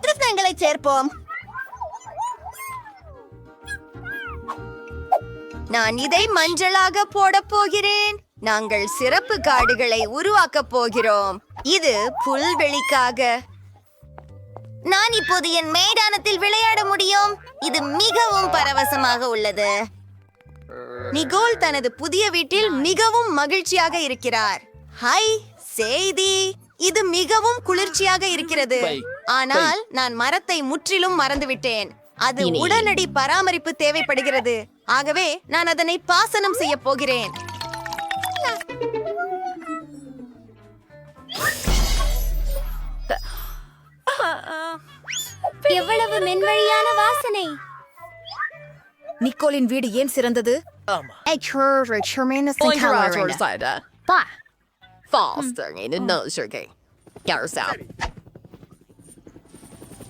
திருத்தங்களை சேர்ப்போம். நான் இதை மஞ்சளாக போடப் போகிறேன். நாங்கள் சிறப்பு கார்டுகளை உருவாக்கப் போகிறோம். இது புல்வெளிக்காக. நான் இப்போது என் மைதானத்தில் விளையாட முடியும். இது மிகவும் பரவசமாக உள்ளது. நிகோல் தனது புதிய வீட்டில் மிகவும் மகிழ்ச்சியாக இருக்கிறார். ஹாய் செய்தி. இது மிகவும் குளிர்ச்சியாக இருக்கிறது. ஆனால் நான் மரத்தை முற்றிலும் மறந்துவிட்டேன். அது உடனடி பராமரிப்பு தேவைப்படுகிறது. ஆகவே நான் அதனை பாசனம் செய்ய போகிறேன். எவ்வளவு மென்வழியான வாசனை. நிக்கோலின் வீடு ஏன் சிறந்தது?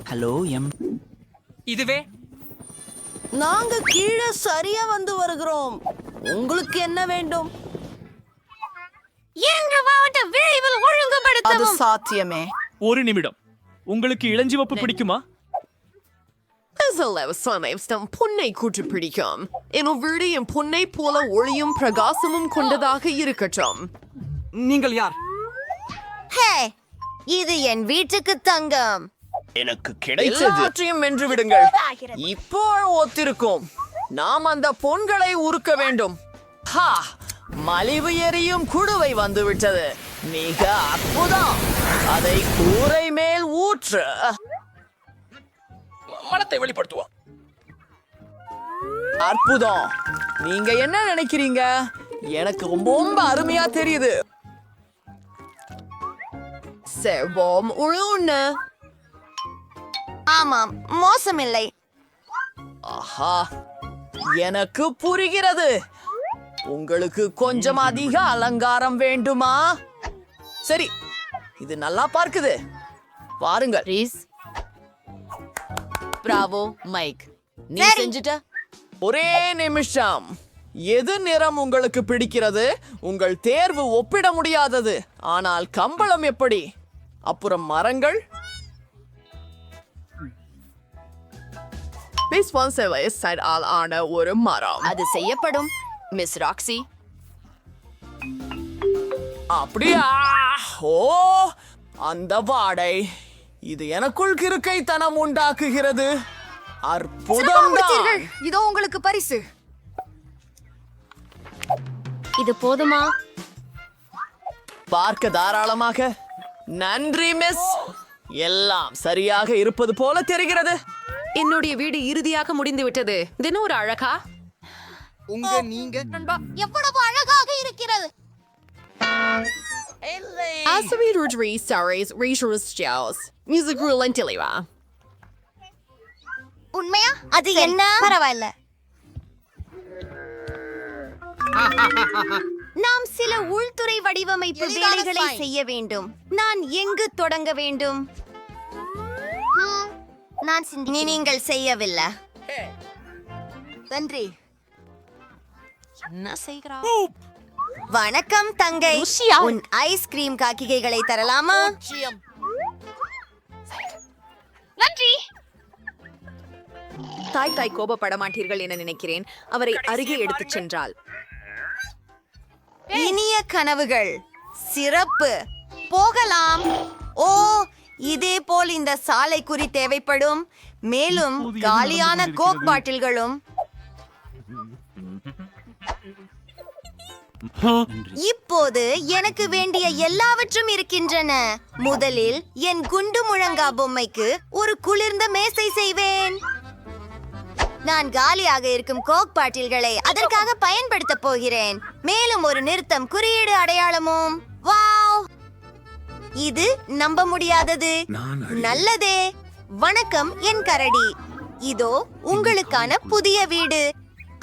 ஹலோ இதுவே நாங்க கீழே சரியா வந்து வருகிறோம். உங்களுக்கு என்ன வேண்டும்? அது சாத்தியமே. ஒரு நிமிடம், உங்களுக்கு இளஞ்சிவப்பு பிடிக்குமா? பொன்னை கூற்று பிடிக்கும். என் வீடு என் பொன்னை போல ஒளியும் பிரகாசமும் கொண்டதாக இருக்கட்டும். நீங்கள் யார்? ஹே, இது என் வீட்டுக்கு தங்கம். எனக்கு எல்லாவற்றையும் வென்று விடுங்கள். இப்போ ஒத்திருக்கும். நாம் அந்த பொன்களை உருக்க வேண்டும். ஹா, மலிவு எரியும் குடுவை வந்து விட்டது. மிக அற்புதம். அதை கூரை மேல் ஊற்று. மனத்தை வெளிப்படுத்துவோம். அற்புதம். நீங்க என்ன நினைக்கிறீங்க? எனக்கு ரொம்ப அருமையா தெரியுது. செல்வம் உழுன்னு. ஆமாம், மோசமில்லை. ஆஹா, எனக்கு புரிகிறது. உங்களுக்கு கொஞ்சம் அதிக அலங்காரம் வேண்டுமா? சரி, இது நல்லா பார்க்குது. பாருங்கள். பிராவோ மைக், நீ சரி. செஞ்சுட்ட. ஒரே நிமிஷம். எது நிறம் உங்களுக்கு பிடிக்கிறது? உங்கள் தேர்வு ஒப்பிட முடியாதது. ஆனால் கம்பளம் எப்படி? அப்புறம் மரங்கள். ஆன ஒரு மரம். அது செய்யப்படும் மிஸ் ராக்ஸி. அப்படியா? ஓ, அந்த வாடை. இது எனக்குள் கிறுக்கைத்தனம் உண்டாக்குகிறது. அற்புதம். இதோ உங்களுக்கு பரிசு. இது போதுமா? பார்க்க தாராளமாக. நன்றி மிஸ். எல்லாம் சரியாக இருப்பது போல தெரிகிறது. என்னுடைய வீடு இறுதியாக முடிந்து விட்டது. தினம் ஒரு அழகா. எவ்வளவு அழகாக இருக்கிறது. உண்மையா? அது என்ன? பரவாயில்ல. நாம் சில உள்துறை வடிவமைப்பு வேலைகளை செய்ய வேண்டும். நான் எங்கு தொடங்க வேண்டும்? நீங்கள் செய்யவில்லை. நன்றி. என்ன செய்கிறா? வணக்கம் தங்கை. உன் ஐஸ்கிரீம் காக்கிகைகளை தரலாமா? நன்றி. தாய் கோபப்பட மாட்டீர்கள் என நினைக்கிறேன். அவரை அருகே எடுத்துச் சென்றால். இனிய கனவுகள். சிறப்பு. போகலாம். ஓ, இதே போல் இந்த சாலை குறி தேவைப்படும். மேலும் காலியான கோக் பாட்டில்களும். இப்போது எனக்கு வேண்டிய எல்லாவற்றும் இருக்கின்றன. முதலில் என் குண்டு முழங்கா பொம்மைக்கு ஒரு குளிர்ந்த மேசை செய்வேன். நான் காலியாக இருக்கும் கோக் பாட்டில்களை அதற்காக பயன்படுத்த போகிறேன். மேலும் ஒரு நிறுத்தம் குறியீடு அடையாளமும். வாவ், இது நம்ப முடியாதது. நல்லதே. வணக்கம் என் கரடி. இதோ உங்களுக்கான புதிய வீடு.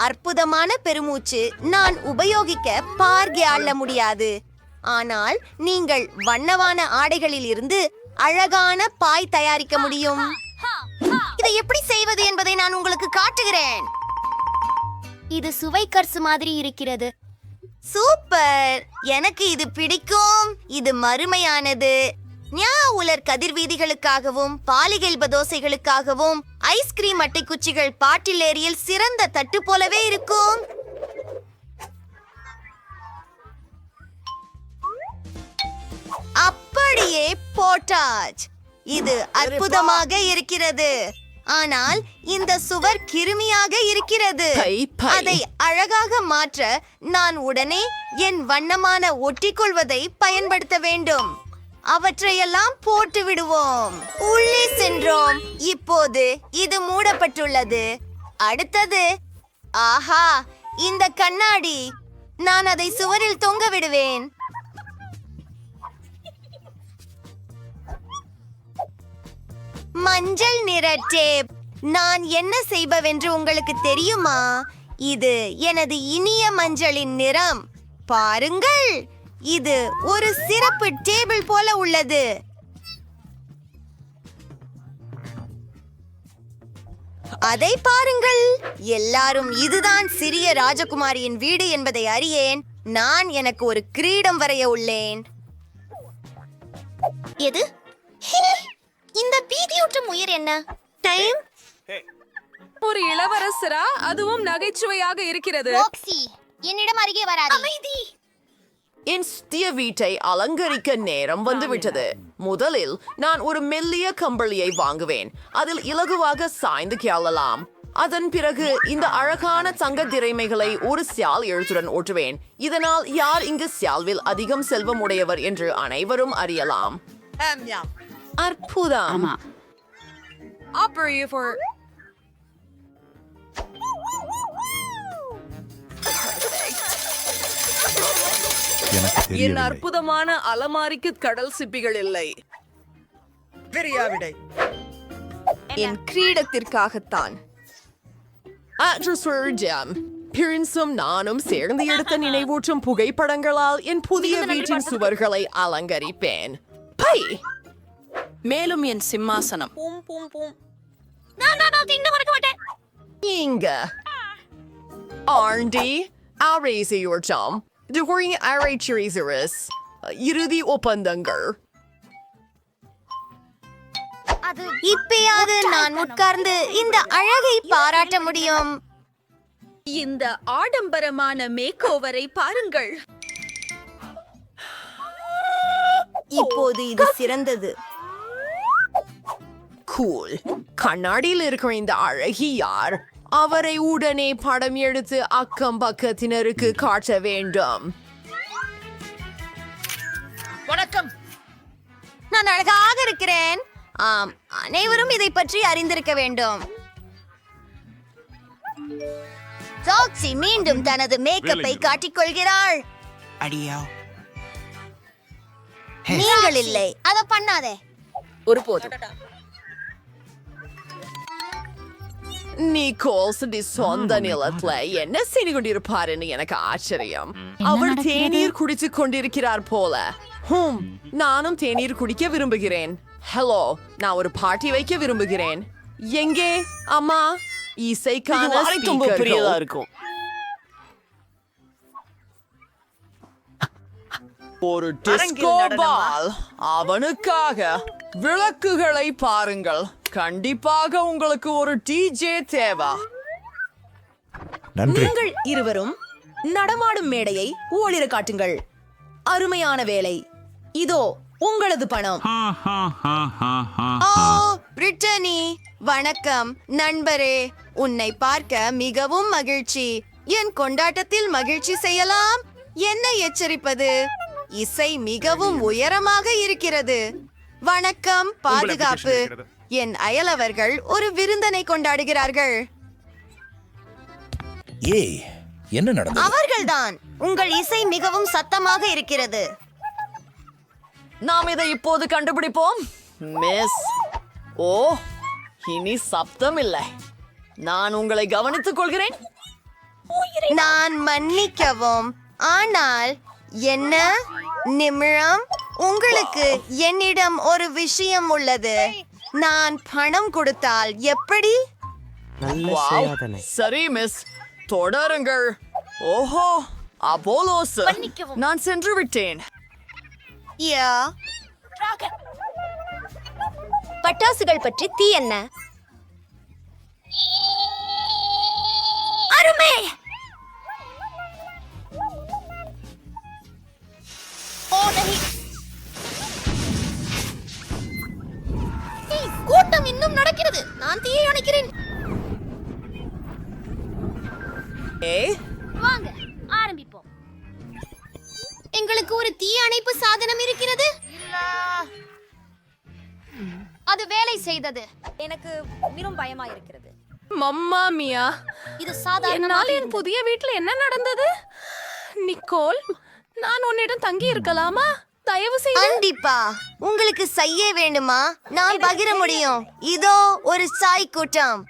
அற்புதமான பெருமூச்சு. நான் உபயோகிக்க பார்வை அள்ள முடியாது, ஆனால் நீங்கள் வண்ணவான ஆடைகளில் இருந்து அழகான பாய் தயாரிக்க முடியும். இதை எப்படி செய்வது என்பதை நான் உங்களுக்கு காட்டுகிறேன். இது சுவை கர்சு மாதிரி இருக்கிறது. சூப்பர், எனக்கு இது பிடிக்கும். இது மறுமையானது. உலர் கதிர்வீதிகளுக்காகவும் பாலிகை தோசைகளுக்காகவும் ஐஸ்கிரீம் அட்டை குச்சிகள் பாட்டில் ஏரியில் சிறந்த தட்டு போலவே இருக்கும். அப்படியே போட்டாச். இது அற்புதமாக இருக்கிறது, ஆனால் இந்த சுவர் கிருமியாக இருக்கிறது. அதை அழகாக மாற்ற நான் உடனே என் வண்ணமான ஒட்டிக்கொள்வதை பயன்படுத்த வேண்டும். அவற்றையெல்லாம் போட்டு விடுவோம். உள்ளே சென்றோம். இப்போது இது மூடப்பட்டுள்ளது. அடுத்தது, ஆஹா, இந்த கண்ணாடி. நான் அதை சுவரில் தொங்க விடுவேன். மஞ்சள் நிற டேப். நான் என்ன செய்பவென்று உங்களுக்கு தெரியுமா? இது எனது இனிய மஞ்சளின் நிறம். பாருங்கள், இது ஒரு சிறப்பு டேபிள் போல உள்ளது. அதை பாருங்கள். எல்லாரும் இதுதான் சிறிய ராஜகுமாரியின் வீடு என்பதை அறியேன். நான் எனக்கு ஒரு கிரீடம் வரைய உள்ளேன். எது? இந்த பீதியூட்டும் உயிர் என்ன? டைம். ஒரு இளவரசரா? அதுவும் நகைச்சுவையாக இருக்கிறது. என்னிடம் அருகே வராதே. அமைதி. என் சிறிய வீட்டை அலங்கரிக்க நேரம் வந்துவிட்டது. முதலில் நான் ஒரு மெல்லிய கம்பளியை வாங்குவேன். அதில் இலகுவாக சாய்ந்து கேளலாம். அதன் பிறகு இந்த அழகான தங்க திரைமைகளை ஒரு சியால் எழுத்துடன் ஓட்டுவேன். இதனால் யார் இங்கு சியால்வில் அதிகம் செல்வம் உடையவர் என்று அனைவரும் அறியலாம். அற்புதம். என் அற்புதமான அலமாரிக்கு கடல் சிப்பிகள் இல்லை. என் கிரீடத்திற்காகத்தான். பிரின்ஸும் நானும் சேர்ந்து எடுத்த நினைவூற்றும் புகைப்படங்களால் என் புதிய வீட்டின் சுவர்களை அலங்கரிப்பேன். பை. மேலும் என் சிம்மாசனம். இங்க ஆண்டி ஆரேசியோர்டம் during Arachirisaris இறுதி ஒப்பந்தங்கள். இப்பயாவது நான் உட்கார்ந்து இந்த அழகை பாராட்ட முடியும். இந்த ஆடம்பரமான மேக்கோவரை பாருங்கள். இப்போது இது சிறந்தது. கூல். கண்ணாடியில் இருக்கிற இந்த அழகி யார்? அவரை உடனே படம் எடுத்து அக்கம் பக்கத்தினருக்கு காட்ட வேண்டும். வணக்கம். நான் அழகாக இருக்கிறேன். ஆம், அனைவரும் இதை பற்றி அறிந்திருக்க வேண்டும். சாக்சி மீண்டும் தனது மேக்கப்பை காட்டிக்கொள்கிறாள். நீங்கள் இல்லை, அத பண்ணாதே. ஒருபோதும். நிக்கோல்ஸ் சொந்த நிலத்துல என்ன செய்து கொண்டிருப்பாருன்னு எனக்கு ஆச்சரியம். அவர் தேநீர் குடித்துக் கொண்டிருக்கிறார் போல. நானும் தேநீர் குடிக்க விரும்புகிறேன். ஹலோ, நான் ஒரு பார்ட்டி வைக்க விரும்புகிறேன். எங்கே? அம்மா, இசைக்கான ஸ்பீக்கர்கள் இருக்கும். ஒரு டிஸ்கோ பால். அவனுக்காக விளக்குகளை பாருங்கள். கண்டிப்பாக உங்களுக்கு ஒரு டிஜே தேவை. நீங்கள் இருவரும் நடமாடும் மேடையை ஒளிர காட்டுங்கள். அருமையான வேலை. இதோ உங்களது பணம். பிரிட்டனி, வணக்கம் நண்பரே. உன்னை பார்க்க மிகவும் மகிழ்ச்சி. என் கொண்டாட்டத்தில் மகிழ்ச்சி செய்யலாம். என்ன எச்சரிப்பது? இசை மிகவும் உயரமாக இருக்கிறது. வணக்கம், பாதுகாப்பு. என் அயலவர்கள் ஒரு விருந்தனை கொண்டாடுகிறார்கள். ஏய், என்ன நடந்தது? அவர்கள்தான். உங்கள் இசை மிகவும் சத்தமாக இருக்கிறது. நாம் இதை இப்போது கண்டுபிடிப்போம். மிஸ், ஓ, இனி சப்தம் இல்லை. நான் உங்களை கவனித்துக் கொள்கிறேன். நான் மன்னிக்கவும், ஆனால் என்ன நிமிடம், உங்களுக்கு என்னிடம் ஒரு விஷயம் உள்ளது. நான் பணம் கொடுத்தால் எப்படி? வாவ், சரி மிஸ், தொடருங்கள். ஓஹோ, அப்போலோஸ், நான் சென்று விட்டேன். யா. பட்டாசுகள் பற்றி தீ என்ன? அருமை. கூட்டம் இன்னும் நடக்கிறது. நான் தீயை அணைக்கிறேன். வாங்க ஆரம்பிப்போம். எங்களுக்கு ஒரு தீ அணைப்பு சாதனம் இருக்கிறது. அது வேலை செய்தது. எனக்கு மிகவும் பயமா இருக்கிறது. மம்மா மியா, இது சாதாரண. என்னால் என் புதிய வீட்டுல என்ன நடந்தது? நிக்கோல், நான் உன்னிடம் தங்கி இருக்கலாமா? தயவு செய்து. கண்டிப்பா. உங்களுக்கு செய்ய வேண்டுமா? நான் பகிர முடியும். இதோ ஒரு சாய் கூட்டம்.